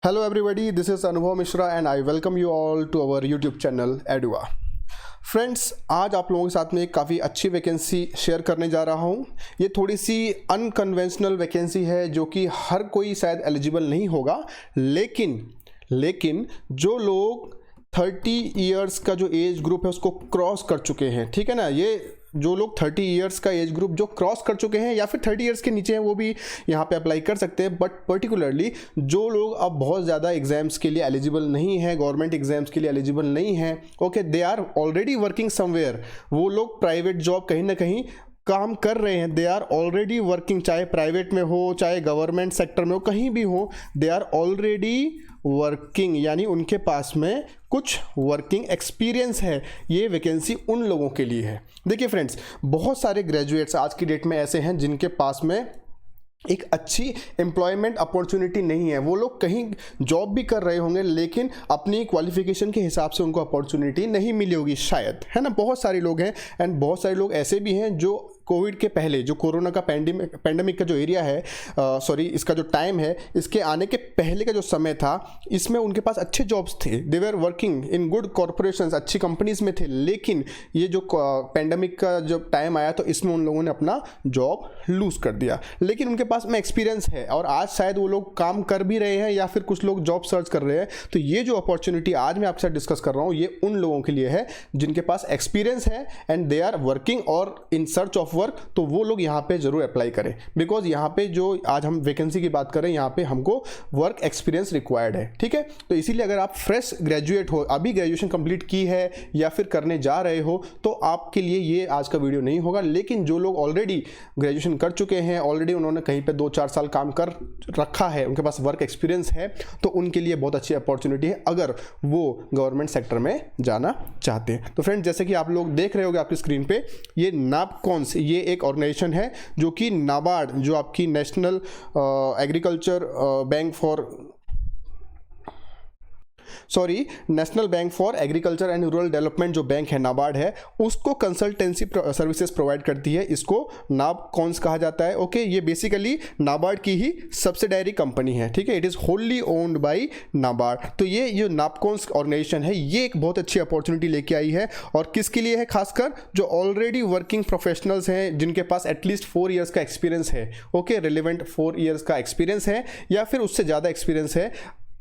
Hello everybody, this is Anubhav Mishra and I welcome you all to our YouTube channel Edua। Friends, आज आप लोगों के साथ में एक काफ़ी अच्छी वैकेंसी शेयर करने जा रहा हूँ। ये थोड़ी सी अनकन्वेंशनल वैकेंसी है जो कि हर कोई शायद एलिजिबल नहीं होगा, लेकिन जो लोग 30 इयर्स का जो एज ग्रुप है उसको क्रॉस कर चुके हैं, ठीक है ना, ये जो लोग 30 इयर्स का एज ग्रुप जो क्रॉस कर चुके हैं या फिर 30 इयर्स के नीचे हैं वो भी यहाँ पे अप्लाई कर सकते हैं। बट पर्टिकुलरली जो लोग अब बहुत ज़्यादा एग्जाम्स के लिए एलिजिबल नहीं है, गवर्नमेंट एग्जाम्स के लिए एलिजिबल नहीं है, okay, they are already working somewhere, वो लोग प्राइवेट जॉब कहीं ना कहीं काम कर रहे हैं, दे आर ऑलरेडी वर्किंग, चाहे प्राइवेट में हो चाहे गवर्नमेंट सेक्टर में हो, कहीं भी हो, दे आर ऑलरेडी वर्किंग, यानी उनके पास में कुछ वर्किंग एक्सपीरियंस है। ये वैकेंसी उन लोगों के लिए है। देखिए फ्रेंड्स, बहुत सारे ग्रेजुएट्स आज की डेट में ऐसे हैं जिनके पास में एक अच्छी एम्प्लॉयमेंट अपॉर्चुनिटी नहीं है। वो लोग कहीं जॉब भी कर रहे होंगे लेकिन अपनी क्वालिफिकेशन के हिसाब से उनको अपॉर्चुनिटी नहीं मिली होगी शायद, है ना। बहुत सारे लोग हैं एंड बहुत सारे लोग ऐसे भी हैं जो कोविड के पहले, जो कोरोना का पैंडेमिक का जो एरिया है, इसका जो टाइम है, इसके आने के पहले का जो समय था, इसमें उनके पास अच्छे जॉब्स थे, they were working in good corporations, अच्छी कंपनीज में थे। लेकिन ये जो पैंडेमिक का जब टाइम आया तो इसमें उन लोगों ने अपना जॉब लूज कर दिया। लेकिन उनके पास में एक्सपीरियंस है और आज शायद वो लोग काम कर भी रहे हैं या फिर कुछ लोग जॉब सर्च कर रहे हैं। तो ये जो अपॉर्चुनिटी आज मैं आपके साथ डिस्कस कर रहा हूँ, ये उन लोगों के लिए है जिनके पास एक्सपीरियंस है एंड दे आर वर्किंग और इन सर्च ऑफ वर्क। तो वो लोग यहाँ पे जरूर अप्लाई करें, बिकॉज यहाँ पे जो आज हम वैकेंसी की बात करें, यहाँ पे हमको वर्क एक्सपीरियंस रिक्वायर्ड है, ठीक है। तो इसीलिए अगर आप फ्रेश ग्रेजुएट हो, अभी ग्रेजुएशन कंप्लीट की है या फिर करने जा रहे हो, तो आपके लिए ये आज का वीडियो नहीं होगा। लेकिन जो लोग ऑलरेडी ग्रेजुएशन कर चुके हैं, ऑलरेडी उन्होंने कहीं पे 2-4 साल काम कर रखा है, उनके पास वर्क एक्सपीरियंस है, तो उनके लिए बहुत अच्छी अपॉर्चुनिटी है अगर वो गवर्नमेंट सेक्टर में जाना चाहते हैं। तो फ्रेंड, जैसे कि आप लोग देख रहे होगे आपकी स्क्रीन पे, ये नापकॉन्स, ये एक ऑर्गेनाइजेशन है जो कि नाबार्ड, जो आपकी national national Bank for Agriculture and rural development जो बैंक है, नाबार्ड है, उसको कंसल्टेंसी सर्विसेज प्रोवाइड करती है। इसको नाबकॉन्स कहा जाता है। ओके, ये बेसिकली नाबार्ड की ही सब्सिडायरी कंपनी है, ठीक है। It is होल्ली owned by NABARD. तो ये जो नाबकॉन्स ऑर्गेनाइजेशन है, ये एक बहुत अच्छी अपॉर्चुनिटी लेके आई है। और किसके लिए है? खासकर जो ऑलरेडी वर्किंग प्रोफेशनल्स हैं, जिनके पास एटलीस्ट 4 ईयर्स का एक्सपीरियंस है, ओके, रिलेवेंट 4 ईयर्स का एक्सपीरियंस है या फिर उससे ज़्यादा एक्सपीरियंस है।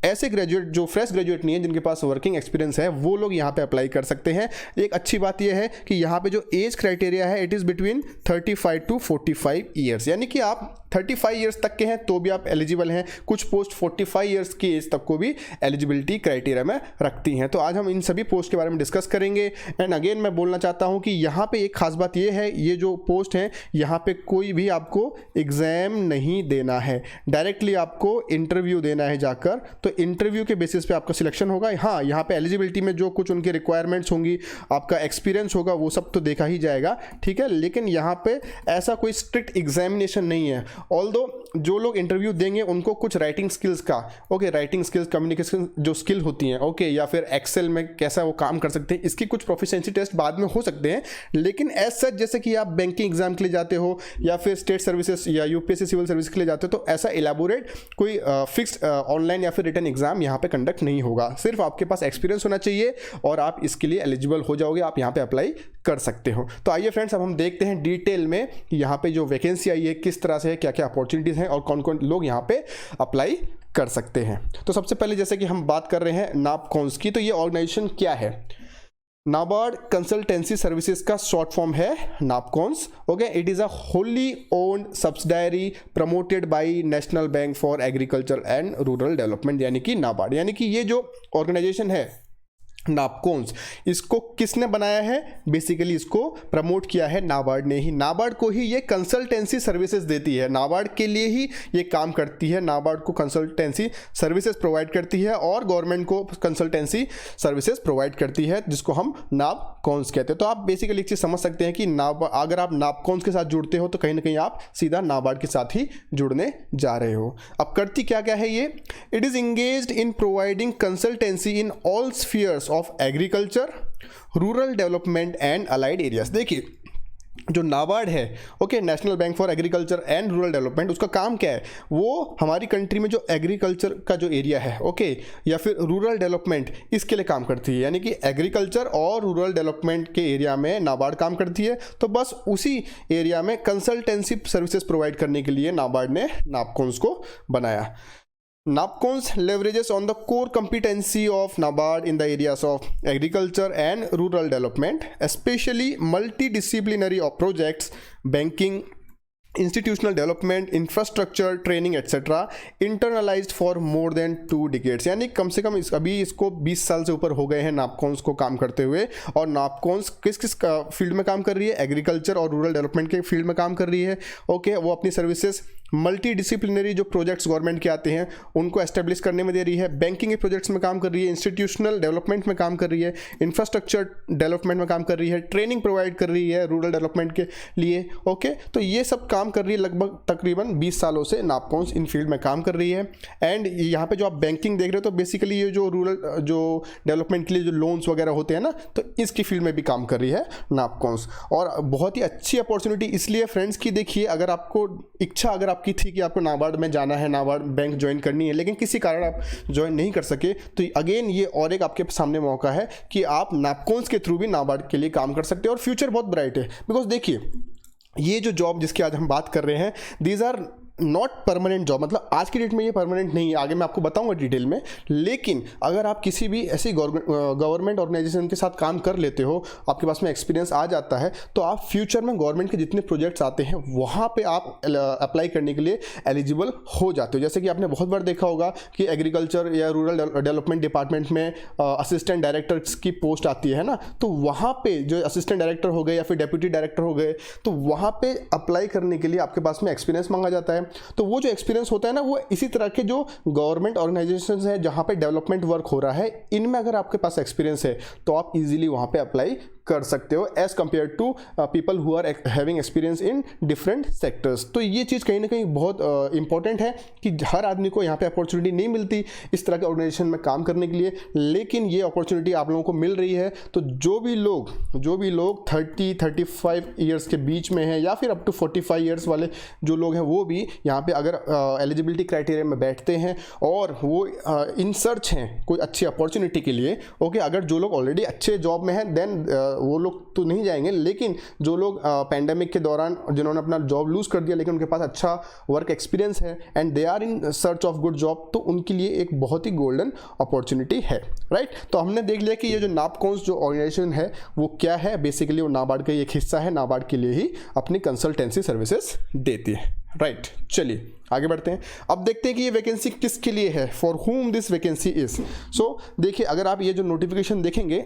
ऐसे ग्रेजुएट जो फ्रेश ग्रेजुएट नहीं है, जिनके पास वर्किंग एक्सपीरियंस है, वो लोग यहाँ पे अप्लाई कर सकते हैं। एक अच्छी बात यह है कि यहाँ पे जो एज क्राइटेरिया है, it is between 35 to 45 years, यानी कि आप 35 ईयर्स तक के हैं तो भी आप एलिजिबल हैं। कुछ पोस्ट 45 ईयर्स की एज तक को भी एलिजिबिलिटी क्राइटेरिया में रखती हैं। तो आज हम इन सभी पोस्ट के बारे में डिस्कस करेंगे। एंड अगेन मैं बोलना चाहता हूँ कि यहाँ पे एक खास बात ये है, ये जो पोस्ट है, यहाँ पे कोई भी आपको एग्ज़ाम नहीं देना है, डायरेक्टली आपको इंटरव्यू देना है जाकर। तो इंटरव्यू के बेसिस पे आपका सिलेक्शन होगा। हाँ, यहाँ पे एलिजिबिलिटी में जो कुछ उनकी रिक्वायरमेंट्स होंगी, आपका एक्सपीरियंस होगा, वो सब तो देखा ही जाएगा, ठीक है। लेकिन यहाँ पे ऐसा कोई स्ट्रिक्ट एग्जामिनेशन नहीं है। ऑल्दो जो लोग इंटरव्यू देंगे उनको कुछ राइटिंग स्किल्स का, ओके, राइटिंग स्किल्स, कम्युनिकेशन जो स्किल होती हैं, ओके, या फिर एक्सेल में कैसा वो काम कर सकते हैं, इसकी कुछ प्रोफिशिएंसी टेस्ट बाद में हो सकते हैं। लेकिन एज सच, जैसे कि आप बैंकिंग एग्जाम के लिए जाते हो या फिर स्टेट सर्विसेज या यूपीएससी सिविल सर्विस के लिए जाते हो, तो ऐसा इलेबोरेट कोई फिक्स्ड ऑनलाइन या फिर रिटन एग्जाम यहाँ पे कंडक्ट नहीं होगा। सिर्फ आपके पास एक्सपीरियंस होना चाहिए और आप इसके लिए एलिजिबल हो जाओगे, आप यहाँ पे अप्लाई कर सकते हो। तो आइए फ्रेंड्स, अब हम देखते हैं डिटेल में यहाँ पे जो वैकेंसी आई है किस तरह से है, क्या क्या अपॉर्चुनिटीज़ हैं और कौन कौन लोग यहाँ पे अप्लाई कर सकते हैं। तो सबसे पहले जैसे कि हम बात कर रहे हैं नाबकॉन्स की, तो ये ऑर्गेनाइजेशन क्या है? नाबार्ड कंसल्टेंसी सर्विसेज का शॉर्ट फॉर्म है NABCONS. Okay, it is a wholly owned subsidiary promoted by National Bank for Agriculture and rural Development, यानी कि नाबार्ड। यानी कि ये जो ऑर्गेनाइजेशन है नाबकॉन्स, इसको किसने बनाया है? बेसिकली इसको प्रमोट किया है नाबार्ड ने ही। नाबार्ड को ही ये कंसल्टेंसी सर्विसेज देती है, नाबार्ड के लिए ही ये काम करती है। नाबार्ड को कंसल्टेंसी सर्विसेज प्रोवाइड करती है और गवर्नमेंट को कंसल्टेंसी सर्विसेज प्रोवाइड करती है, जिसको हम नाबकॉन्स कहते हैं। तो आप बेसिकली एक चीज़ समझ सकते हैं कि अगर आप नाबकॉन्स के साथ जुड़ते हो तो कहीं ना कहीं आप सीधा नाबार्ड के साथ ही जुड़ने जा रहे हो। अब करती क्या क्या है ये? It is engaged in providing consultancy in all spheres of agriculture, rural development and allied areas. देखिए, जो नाबार्ड है, okay, national Bank for Agriculture and rural development, उसका काम क्या है, वो हमारी कंट्री में जो एग्रीकल्चर का जो एरिया है, ओके, या फिर रूरल डेवलपमेंट, इसके लिए काम करती है। यानी कि एग्रीकल्चर और रूरल डेवलपमेंट के एरिया में नाबार्ड काम करती है। तो बस उसी एरिया में कंसल्टेंसी सर्विसेज प्रोवाइड करने के लिए नाबार्ड ने नापकॉन्स को बनाया। NAPCONS leverages on the core competency of NABARD in the areas of agriculture and rural development, especially multidisciplinary projects, banking, institutional development, infrastructure, training etc. internalized for more than 2 decades। यानी कम से कम अभी इसको 20 साल से ऊपर हो गए हैं नापकॉन्स को काम करते हुए। और नापकॉन्स किस किस फील्ड में काम कर रही है, एग्रीकल्चर और रूरल डेवलपमेंट के फील्ड में काम कर रही है। ओके, वो अपनी सर्विसेज मल्टी डिसिप्लिनरी जो प्रोजेक्ट्स गवर्नमेंट के आते हैं उनको एस्टेब्लिश करने में दे रही है, बैंकिंग के प्रोजेक्ट्स में काम कर रही है, इंस्टीट्यूशनल डेवलपमेंट में काम कर रही है, इंफ्रास्ट्रक्चर डेवलपमेंट में काम कर रही है, ट्रेनिंग प्रोवाइड कर रही है रूरल डेवलपमेंट के लिए। ओके, तो ये सब काम कर रही है। लगभग तकरीबन 20 सालों से नापकॉन्स इन फील्ड में काम कर रही है। एंड यहाँ पे जो आप बैंकिंग देख रहे हो, तो बेसिकली ये जो रूरल जो डेवलपमेंट के लिए जो लोन्स वगैरह होते हैं ना, तो इसकी फील्ड में भी काम कर रही है नापकॉन्स। और बहुत ही अच्छी अपॉर्चुनिटी इसलिए फ्रेंड्स की, देखिए अगर आपको इच्छा अगर आपकी थी कि आपको नाबार्ड में जाना है, नाबार्ड बैंक ज्वाइन करनी है, लेकिन किसी कारण आप ज्वाइन नहीं कर सके, तो अगेन ये और एक आपके सामने मौका है कि आप नापकॉन्स के थ्रू भी नाबार्ड के लिए काम कर सकते हो। और फ्यूचर बहुत ब्राइट है। बिकॉज देखिए ये जो जॉब जिसकी आज हम बात कर रहे हैं, these are not permanent job, मतलब आज की डेट में ये परमानेंट नहीं है, आगे मैं आपको बताऊंगा डिटेल में। लेकिन अगर आप किसी भी ऐसी गवर्नमेंट ऑर्गेनाइजेशन के साथ काम कर लेते हो, आपके पास में एक्सपीरियंस आ जाता है, तो आप फ्यूचर में गवर्नमेंट के जितने प्रोजेक्ट्स आते हैं वहाँ पे आप अप्लाई करने के लिए एलिजिबल हो जाते हो। जैसे कि आपने बहुत बार देखा होगा कि एग्रीकल्चर या रूरल डेवलपमेंट डिपार्टमेंट में असिस्टेंट डायरेक्टर्स की पोस्ट आती है ना, तो वहाँ पे जो असिस्टेंट डायरेक्टर हो गए या फिर डेप्यूटी डायरेक्टर हो गए, तो वहाँ पे अप्लाई करने के लिए आपके पास में एक्सपीरियंस मांगा जाता है। तो वो जो एक्सपीरियंस होता है ना, वो इसी तरह के जो गवर्नमेंट ऑर्गेनाइजेशंस हैं जहां पे डेवलपमेंट वर्क हो रहा है, इनमें अगर आपके पास एक्सपीरियंस है तो आप इजीली वहां पे अप्लाई कर सकते हो as compare to people who are having experience in different sectors. तो ये चीज़ कहीं ना कहीं बहुत इंपॉर्टेंट है कि हर आदमी को यहाँ पे अपॉर्चुनिटी नहीं मिलती इस तरह के ऑर्गेनाइजेशन में काम करने के लिए, लेकिन ये अपॉर्चुनिटी आप लोगों को मिल रही है। तो जो भी लोग 30-35 ईयर्स के बीच में हैं या फिर अप टू 45 ईयर्स वाले जो लोग हैं, वो भी यहाँ पे अगर एलिजिबिलिटी क्राइटेरिया में बैठते हैं और वो इन सर्च हैं कोई अच्छी अपॉर्चुनिटी के लिए, ओके, अगर जो लोग ऑलरेडी अच्छे जॉब में हैं देन वो लोग तो नहीं जाएंगे, लेकिन जो लोग पैंडेमिक के दौरान जिन्होंने अपना जॉब लूज कर दिया लेकिन उनके पास अच्छा वर्क एक्सपीरियंस है and they are in search of good job, तो उनके लिए एक बहुत ही गोल्डन अपॉर्चुनिटी है, राइट। तो हमने देख लिया कि ये जो नापकॉन्स जो ऑर्गेनाइजेशन है वो क्या है, बेसिकली वो नाबार्ड का एक हिस्सा है, नाबार्ड के लिए ही अपनी कंसल्टेंसी सर्विसेज देती है, राइट। चलिए आगे बढ़ते हैं। अब देखते हैं कि ये वैकेंसी किसके लिए है, फॉर हुम दिस वैकेंसी इज। सो देखिए, अगर आप ये जो नोटिफिकेशन देखेंगे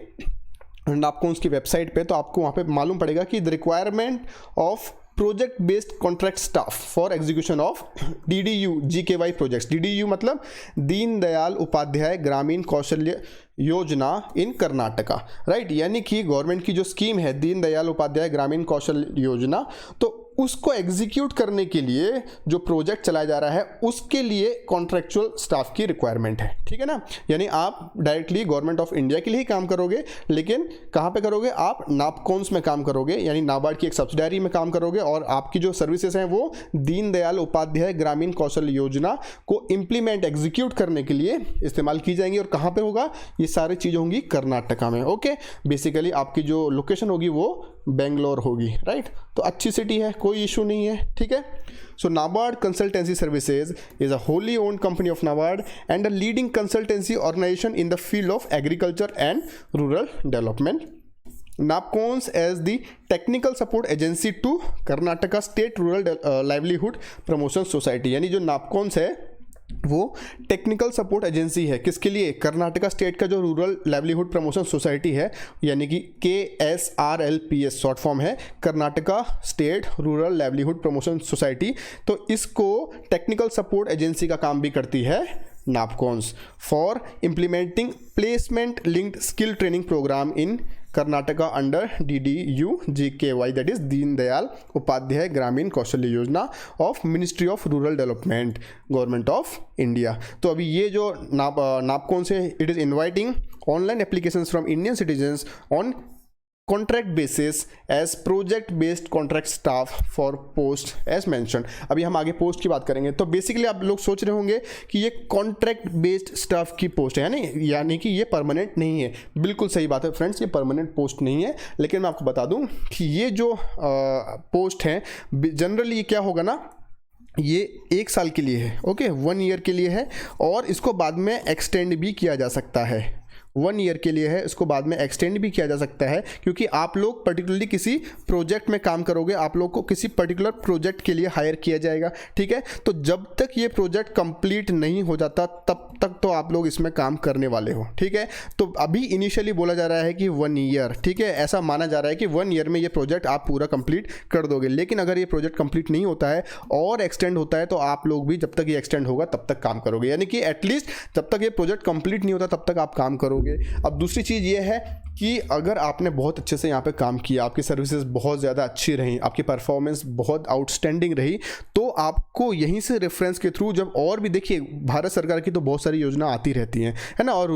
नापकॉन्स की वेबसाइट पे, तो आपको वहाँ पे मालूम पड़ेगा कि the requirement of project based contract staff for execution of DDU GKY projects. DDU मतलब दीन दयाल उपाध्याय ग्रामीण कौशल्य योजना इन कर्नाटका, राइट। यानी कि गवर्नमेंट की जो स्कीम है दीन दयाल उपाध्याय ग्रामीण कौशल्य योजना, तो उसको एग्जीक्यूट करने के लिए जो प्रोजेक्ट चलाया जा रहा है उसके लिए कॉन्ट्रैक्चुअल स्टाफ की रिक्वायरमेंट है, ठीक है ना। यानी आप डायरेक्टली गवर्नमेंट ऑफ इंडिया के लिए ही काम करोगे, लेकिन कहाँ पे करोगे, आप नापकॉन्स में काम करोगे, यानी नाबार्ड की एक सब्सिडरी में काम करोगे, और आपकी जो सर्विसेज हैं वो दीनदयाल उपाध्याय ग्रामीण कौशल योजना को इम्प्लीमेंट एग्जीक्यूट करने के लिए इस्तेमाल की जाएंगी। और कहाँ पे होगा, ये सारी चीज़ें होंगी कर्नाटका में, ओके। बेसिकली आपकी जो लोकेशन होगी वो बेंगलोर होगी, राइट। तो अच्छी सिटी है, कोई इशू नहीं है, ठीक है। So NABARD consultancy services is a wholly owned company of NABARD and a leading consultancy organisation in the field of agriculture and rural development. NAPCONS as the technical support agency to Karnataka State Rural Livelihood Promotion Society। यानी जो NAPCONS है वो technical support agency है, किसके लिए, Karnataka state का जो rural livelihood promotion society है, यानी कि KSRLPS शॉर्ट फॉर्म है, Karnataka state rural livelihood promotion society. तो इसको टेक्निकल सपोर्ट एजेंसी का काम भी करती है NAPCONS for implementing placement linked skill training programme in Karnataka under DDU GKY, that is Deen Dayal Upadhyaya Grameen Kaushalya Yojana of ministry of rural development government of India. तो अभी ये जो NAPCONS है, it is inviting online applications from Indian citizens on contract basis as project based contract staff for post as mentioned. अभी हम आगे post की बात करेंगे। तो बेसिकली आप लोग सोच रहे होंगे कि ये कॉन्ट्रैक्ट बेस्ड स्टाफ की पोस्ट है यानी कि ये परमानेंट नहीं है। बिल्कुल सही बात है फ्रेंड्स, ये परमानेंट पोस्ट नहीं है। लेकिन मैं आपको बता दूं कि ये जो पोस्ट है जनरली ये क्या होगा ना, ये 1 साल के लिए है, ओके, 1 ईयर के लिए है, और इसको बाद में एक्सटेंड भी किया जा सकता है। 1 ईयर के लिए है, इसको बाद में एक्सटेंड भी किया जा सकता है, क्योंकि आप लोग पर्टिकुलरली किसी प्रोजेक्ट में काम करोगे, आप लोग को किसी पर्टिकुलर प्रोजेक्ट के लिए हायर किया जाएगा, ठीक है। तो जब तक ये प्रोजेक्ट कंप्लीट नहीं हो जाता तब तक तो आप लोग इसमें काम करने वाले हो, ठीक है। तो अभी इनिशियली बोला जा रहा है कि 1 ईयर, ठीक है, ऐसा माना जा रहा है कि 1 ईयर में ये प्रोजेक्ट आप पूरा कंप्लीट कर दोगे। लेकिन अगर ये प्रोजेक्ट कंप्लीट नहीं होता है और एक्सटेंड होता है तो आप लोग भी जब तक ये एक्सटेंड होगा तब तक काम करोगे, यानी कि एटलीस्ट जब तक ये प्रोजेक्ट कंप्लीट नहीं होता तब तक आप काम करोगे। अब दूसरी चीज़ ये है कि अगर आपने बहुत अच्छे से यहाँ पे काम किया, आपकी सर्विसेज बहुत ज़्यादा अच्छी रही, आपकी परफॉर्मेंस बहुत आउटस्टैंडिंग रही, तो आपको यहीं से रेफरेंस के थ्रू जब और भी, देखिए भारत सरकार की तो बहुत सारी योजना आती रहती हैं, है ना, और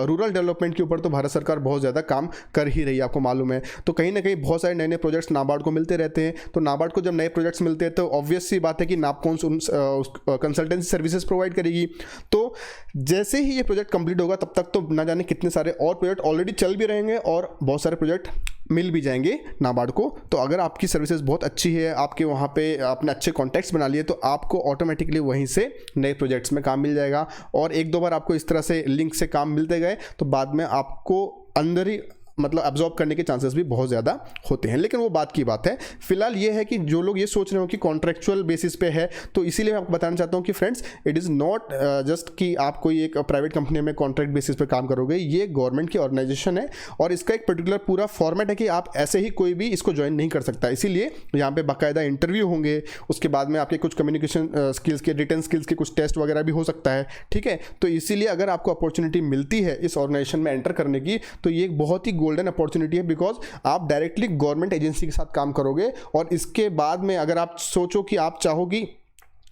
रूरल डेवलपमेंट के ऊपर तो भारत सरकार बहुत ज़्यादा काम कर ही रही है, आपको मालूम है। तो कहीं ना कहीं बहुत सारे नए नए प्रोजेक्ट्स नाबार्ड को मिलते रहते हैं। तो नाबार्ड को जब नए प्रोजेक्ट्स मिलते हैं तो ऑब्वियस सी बात है कि नापकॉन कंसल्टेंसी सर्विसेज प्रोवाइड करेगी। तो जैसे ही ये प्रोजेक्ट कंप्लीट होगा तब तक तो ना जाने कितने सारे और प्रोजेक्ट ऑलरेडी चल भी रहेंगे और बहुत सारे प्रोजेक्ट मिल भी जाएंगे नाबार्ड को। तो अगर आपकी सर्विसेज बहुत अच्छी है, आपके वहाँ पे आपने अच्छे कॉन्टैक्ट्स बना लिए, तो आपको ऑटोमेटिकली वहीं से नए प्रोजेक्ट्स में काम मिल जाएगा। और 1-2 बार आपको इस तरह से लिंक से काम मिलते गए तो बाद में आपको अंदर ही मतलब एब्जॉर्ब करने के चांसेस भी बहुत ज़्यादा होते हैं। लेकिन वो बात की बात है। फिलहाल ये है कि जो लोग ये सोच रहे हो कि कॉन्ट्रेक्चुअल बेसिस पे है, तो इसीलिए मैं आपको बताना चाहता हूँ कि friends, it is not just कि आप कोई एक प्राइवेट कंपनी में कॉन्ट्रैक्ट बेसिस पे काम करोगे। ये गवर्नमेंट की ऑर्गेनाइजेशन है और इसका एक पर्टिकुलर पूरा फॉर्मेट है कि आप ऐसे ही कोई भी इसको ज्वाइन नहीं कर सकता। इसीलिए यहाँ पे बाकायदा इंटरव्यू होंगे, उसके बाद में आपके कुछ कम्युनिकेशन स्किल्स के, रिटन स्किल्स के कुछ टेस्ट वगैरह भी हो सकता है, ठीक है। तो इसीलिए अगर आपको अपॉर्चुनिटी मिलती है इस ऑर्गेनाइजेशन में एंटर करने की, तो ये एक बहुत ही गोल्डन अपॉर्चुनिटी है, बिकॉज आप डायरेक्टली गवर्नमेंट एजेंसी के साथ काम करोगे। और इसके बाद में अगर आप सोचो कि आप चाहोगी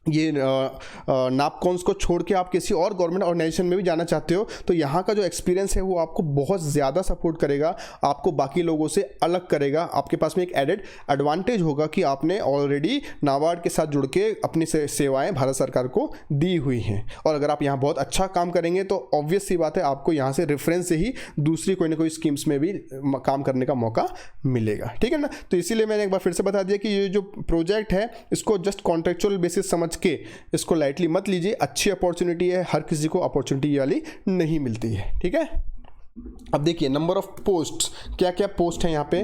ये नापकॉन्स को छोड़ के आप किसी और गवर्नमेंट ऑर्गेनाइजेशन में भी जाना चाहते हो, तो यहाँ का जो एक्सपीरियंस है वो आपको बहुत ज़्यादा सपोर्ट करेगा, आपको बाकी लोगों से अलग करेगा। आपके पास में एक एडेड एडवांटेज होगा कि आपने ऑलरेडी नाबार्ड के साथ जुड़ के अपनी सेवाएं भारत सरकार को दी हुई हैं। और अगर आप यहाँ बहुत अच्छा काम करेंगे तो ऑब्वियस सी बात है आपको यहाँ से रेफरेंस से ही दूसरी कोई ना कोई स्कीम्स में भी काम करने का मौका मिलेगा, ठीक है ना। तो इसीलिए मैंने एक बार फिर से बता दिया कि ये जो प्रोजेक्ट है इसको जस्ट कॉन्ट्रेक्चुअल बेसिस समझ के इसको लाइटली मत लीजिए। अच्छी अपॉर्चुनिटी है, हर किसी को अपॉर्चुनिटी वाली नहीं मिलती है, ठीक है। अब देखिए नंबर ऑफ पोस्ट्स, क्या क्या पोस्ट है यहाँ पे।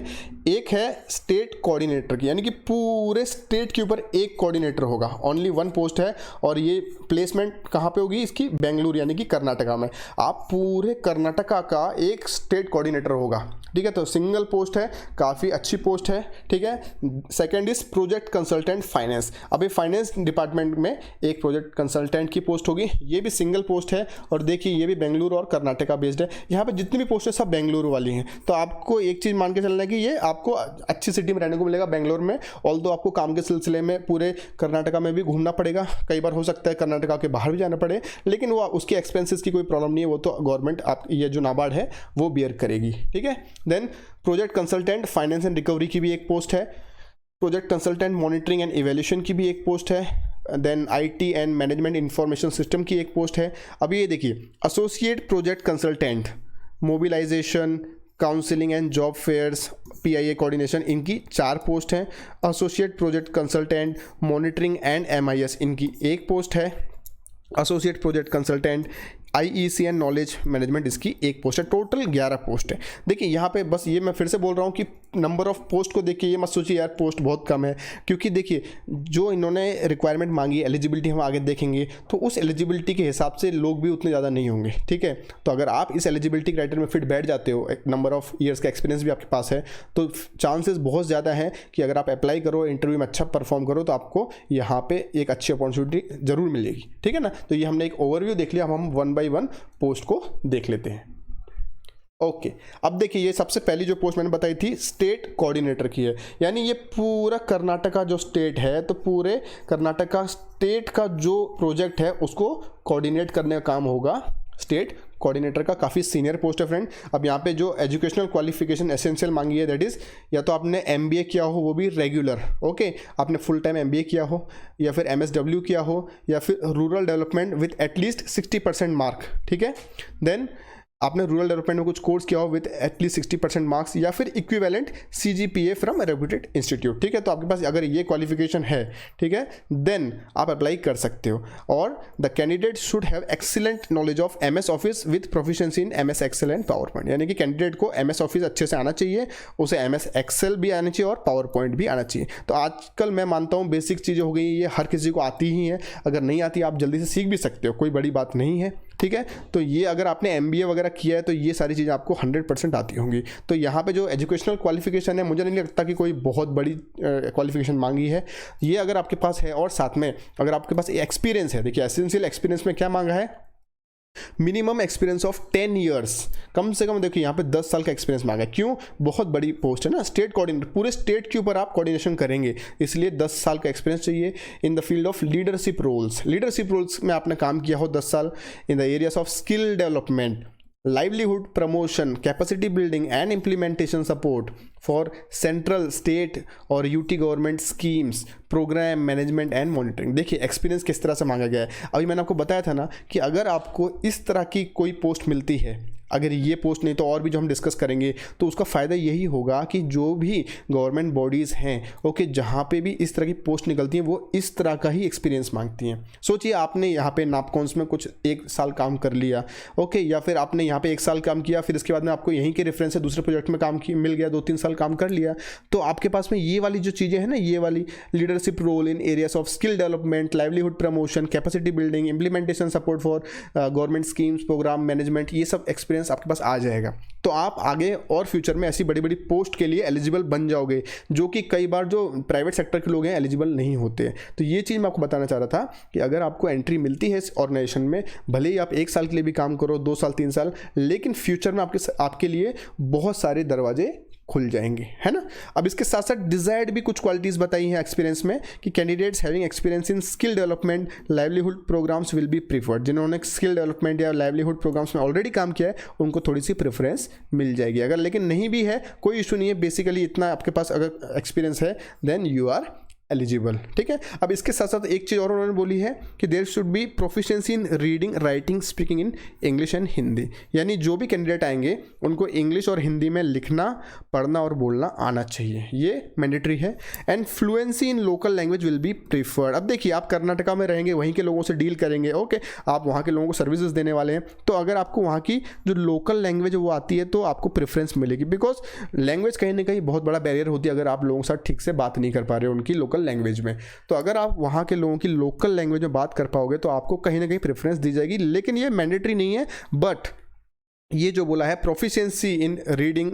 एक है स्टेट कोऑर्डिनेटर की, यानी कि पूरे स्टेट के ऊपर एक कोऑर्डिनेटर होगा, ओनली 1 पोस्ट है। और ये प्लेसमेंट कहाँ पे होगी इसकी, बेंगलुरु यानी कि कर्नाटका में। आप पूरे कर्नाटका का एक स्टेट कोऑर्डिनेटर होगा, ठीक है। तो सिंगल पोस्ट है, काफ़ी अच्छी पोस्ट है, ठीक है। Second is project consultant finance. अभी फाइनेंस डिपार्टमेंट में एक प्रोजेक्ट कंसल्टेंट की पोस्ट होगी, ये भी सिंगल पोस्ट है। और देखिए ये भी बेंगलुरु और कर्नाटका बेस्ड है। यहाँ पे जितनी भी पोस्ट है सब बेंगलुरु वाली हैं। तो आपको एक चीज़ मान के चलना है कि ये आपको अच्छी सिटी में रहने को मिलेगा बेंगलुरु में। ऑल्दो आपको काम के सिलसिले में पूरे कर्नाटका में भी घूमना पड़ेगा, कई बार हो सकता है कर्नाटका के बाहर भी जाना पड़े, लेकिन वो उसके एक्सपेंसेस की कोई प्रॉब्लम नहीं है, वो तो गवर्नमेंट आप ये जो नाबार्ड है वो बियर करेगी, ठीक है। Then project consultant finance and recovery की भी एक पोस्ट है। Project consultant monitoring and evaluation की भी एक पोस्ट है। Then IT and management information system की एक पोस्ट है। अभी ये देखिए associate project consultant mobilisation, counselling and job fairs, PIA coordination, इनकी 4 पोस्ट हैं। Associate project consultant monitoring and MIS, इनकी 1 पोस्ट है। Associate project consultant IEC and knowledge management, इसकी 1 पोस्ट है। टोटल 11 पोस्ट है। देखिए यहाँ पे बस ये मैं फिर से बोल रहा हूँ कि नंबर ऑफ पोस्ट को देखिए ये मत सोचिए यार पोस्ट बहुत कम है, क्योंकि देखिए जो इन्होंने रिक्वायरमेंट मांगी, एलिजिबिलिटी हम आगे देखेंगे, तो उस एलिजिबिलिटी के हिसाब से लोग भी उतने ज़्यादा नहीं होंगे, ठीक है। तो अगर आप इस एलिजिबिलिटी क्राइटेरिया में फिट बैठ जाते हो, एक नंबर ऑफ ईयर्स का एक्सपीरियंस भी आपके पास है, तो चांसेस बहुत ज़्यादा हैं कि अगर आप अप्लाई करो, इंटरव्यू में अच्छा परफॉर्म करो, तो आपको यहाँ पे एक अच्छी अपॉर्चुनिटी जरूर मिलेगी, ठीक है ना। तो ये हमने एक ओवरव्यू देख लिया, हम 1 by 1 पोस्ट को देख लेते हैं। ओके अब देखिए ये सबसे पहली जो पोस्ट मैंने बताई थी स्टेट कोऑर्डिनेटर की है, यानी ये पूरा कर्नाटका जो स्टेट है, तो पूरे कर्नाटका स्टेट का जो प्रोजेक्ट है उसको कोऑर्डिनेट करने का काम होगा स्टेट कोऑर्डिनेटर का काफ़ी सीनियर पोस्ट है फ्रेंड। अब यहाँ पे जो एजुकेशनल क्वालिफिकेशन एसेंशियल मांगी है दैट इज़ या तो आपने MBA किया हो, वो भी रेगुलर, ओके, आपने फुल टाइम MBA किया हो, या फिर MSW किया हो, या फिर rural development with at least 60% mark, ठीक है। देन आपने रूरल डेवलपमेंट में कुछ कोर्स किया हो विद एटलीस्ट 60% मार्क्स, या फिर equivalent CGPA from reputed institute, ठीक है। तो आपके पास अगर ये क्वालिफिकेशन है, ठीक है, देन आप अप्लाई कर सकते हो। और the candidate should have excellent knowledge of MS office with proficiency in MS Excel and PowerPoint, यानी कि कैंडिडेट को MS ऑफिस अच्छे से आना चाहिए, उसे MS एक्सेल भी आना चाहिए और पावर पॉइंट भी आना चाहिए। तो आजकल मैं मानता हूँ बेसिक चीज़ें हो गई, ये हर किसी को आती ही है, अगर नहीं आती आप जल्दी से सीख भी सकते हो, कोई बड़ी बात नहीं है, ठीक है। तो ये अगर आपने MBA वगैरह किया है तो ये सारी चीज़ें आपको 100% आती होंगी। तो यहाँ पे जो एजुकेशनल क्वालिफिकेशन है, मुझे नहीं लगता कि कोई बहुत बड़ी क्वालिफिकेशन मांगी है, ये अगर आपके पास है, और साथ में अगर आपके पास एक्सपीरियंस है, देखिए एसेंशियल एक्सपीरियंस में क्या मांगा है, मिनिमम एक्सपीरियंस ऑफ 10 ईयर्स, कम से कम देखिए यहाँ पे 10 साल का एक्सपीरियंस मांगा है। क्यों? बहुत बड़ी पोस्ट है ना, स्टेट कोऑर्डिनेटर, पूरे स्टेट के ऊपर आप कोऑर्डिनेशन करेंगे, इसलिए 10 साल का एक्सपीरियंस चाहिए। In the field of leadership roles, leadership roles में आपने काम किया हो 10 साल। In the areas of skill development, livelihood promotion, capacity building and implementation support for central, state और UT government schemes, programme management and monitoring. देखिए experience किस तरह से मांगा गया है। अभी मैंने आपको बताया था ना कि अगर आपको इस तरह की कोई पोस्ट मिलती है, अगर ये पोस्ट नहीं तो और भी जो हम डिस्कस करेंगे, तो उसका फ़ायदा यही होगा कि जो भी गवर्नमेंट बॉडीज़ हैं, ओके, जहाँ पे भी इस तरह की पोस्ट निकलती हैं वो इस तरह का ही एक्सपीरियंस मांगती हैं। सोचिए आपने यहाँ पे नापकॉन्स में कुछ 1 साल काम कर लिया, ओके, या फिर आपने यहाँ पे 1 साल काम किया, फिर इसके बाद में आपको यहीं के रेफरेंस से दूसरे प्रोजेक्ट में काम मिल गया, 2-3 साल काम कर लिया, तो आपके पास में ये वाली जो चीज़ें हैं ना, ये वाली leadership role in areas of skill development, livelihood promotion, capacity building, implementation support for government schemes, programme management, ये सब एक्सपीरियंस आपके पास आ जाएगा। तो आप आगे और फ्यूचर में ऐसी बड़ी बड़ी पोस्ट के लिए एलिजिबल बन जाओगे, जो कि कई बार जो प्राइवेट सेक्टर के लोग हैं एलिजिबल नहीं होते। तो ये चीज़ मैं आपको बताना चाह रहा था कि अगर आपको एंट्री मिलती है इस ऑर्गेनाइजेशन में, भले ही आप 1 साल के लिए भी काम करो, 2 साल 3 साल, लेकिन फ्यूचर में आपके लिए बहुत सारे दरवाजे खुल जाएंगे, है ना। अब इसके साथ साथ डिजायर्ड भी कुछ क्वालिटीज़ बताई हैं एक्सपीरियंस में कि candidates having experience in skill development, livelihood programmes will be preferred. जिन्होंने स्किल डेवलपमेंट या लाइवलीहुड प्रोग्राम्स में ऑलरेडी काम किया है उनको थोड़ी सी प्रेफरेंस मिल जाएगी। अगर लेकिन नहीं भी है कोई इशू नहीं है, बेसिकली इतना आपके पास अगर एक्सपीरियंस है देन यू आर एलिजिबल, ठीक है। अब इसके साथ साथ एक चीज़ और उन्होंने बोली है कि there should be proficiency in reading, writing, speaking in English and Hindi, यानी जो भी कैंडिडेट आएंगे उनको इंग्लिश और हिंदी में लिखना, पढ़ना और बोलना आना चाहिए, ये मैंडेटरी है। And fluency in local language will be preferred. अब देखिए आप कर्नाटका में रहेंगे, वहीं के लोगों से डील करेंगे, ओके, आप वहाँ के लोगों को सर्विसेज देने वाले हैं, तो अगर आपको वहाँ की जो लोकल लैंग्वेज वो आती है तो आपको प्रेफरेंस मिलेगी, बिकॉज लैंग्वेज कहीं ना कहीं बहुत बड़ा बैरियर होती है अगर आप लोगों के साथ ठीक से बात नहीं कर पा रहे हो उनकी लोकल लैंग्वेज में। तो अगर आप वहाँ के लोगों की लोकल लैंग्वेज में बात कर पाओगे तो आपको कहीं ना कहीं प्रेफरेंस दी जाएगी, लेकिन ये मैंडेटरी नहीं है। बट ये जो बोला है proficiency in reading,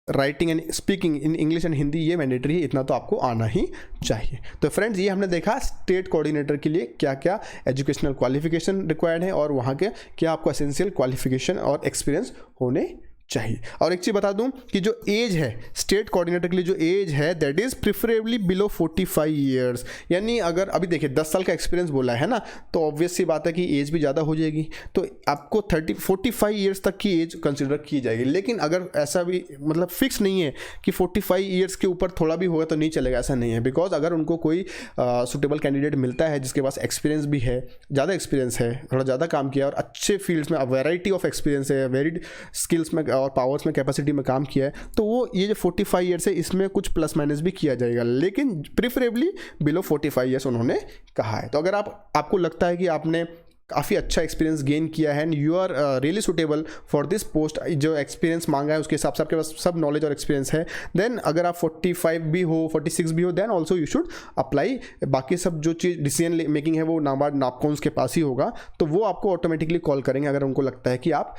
writing and speaking in English and Hindi, ये मैंडेटरी है, इतना तो आपको आना ही चाहिए। तो फ्रेंड्स ये हमने देखा स्टेट कोऑर्डिनेटर के लिए क्या क्या एजुकेशनल क्वालिफिकेशन रिक्वायर्ड है और वहाँ के क्या आपको एसेंशियल क्वालिफिकेशन और एक्सपीरियंस होने चाहिए। और एक चीज़ बता दूं कि जो एज है स्टेट कोऑर्डिनेटर के लिए, जो एज है that is preferably below 45 years, यानी अगर अभी देखिए 10 साल का एक्सपीरियंस बोला है ना, तो ऑब्वियस सी बात है कि एज भी ज़्यादा हो जाएगी, तो आपको 45 ईयर्स तक की एज कंसिडर की जाएगी। लेकिन अगर ऐसा भी मतलब फिक्स नहीं है कि 45 ईयर्स के ऊपर थोड़ा भी होगा तो नहीं चलेगा, ऐसा नहीं है। बिकॉज अगर उनको कोई सुटेबल कैंडिडेट मिलता है जिसके पास एक्सपीरियंस भी है, ज़्यादा एक्सपीरियंस है, थोड़ा ज़्यादा काम किया और अच्छे फील्ड्स में वेराइटी ऑफ एक्सपीरियंस है, वेरिड स्किल्स में और पावर्स में, कैपेसिटी में काम किया है, तो वो ये जो 45 ईयर्स है इसमें कुछ प्लस माइनस भी किया जाएगा, लेकिन प्रिफरेबली बिलो 45 ईयर्स उन्होंने कहा है। तो अगर आपको लगता है कि आपने काफ़ी अच्छा एक्सपीरियंस गेन किया है and you are really suitable for this post, जो एक्सपीरियंस मांगा है उसके हिसाब से आपके पास सब नॉलेज और एक्सपीरियंस है, देन अगर आप 45 भी हो, 46 भी हो, then also you should apply. बाकी सब जो चीज़ डिसीजन मेकिंग है वो नाबार्ड नापकॉन्स के पास ही होगा, तो वो आपको ऑटोमेटिकली कॉल करेंगे अगर उनको लगता है कि आप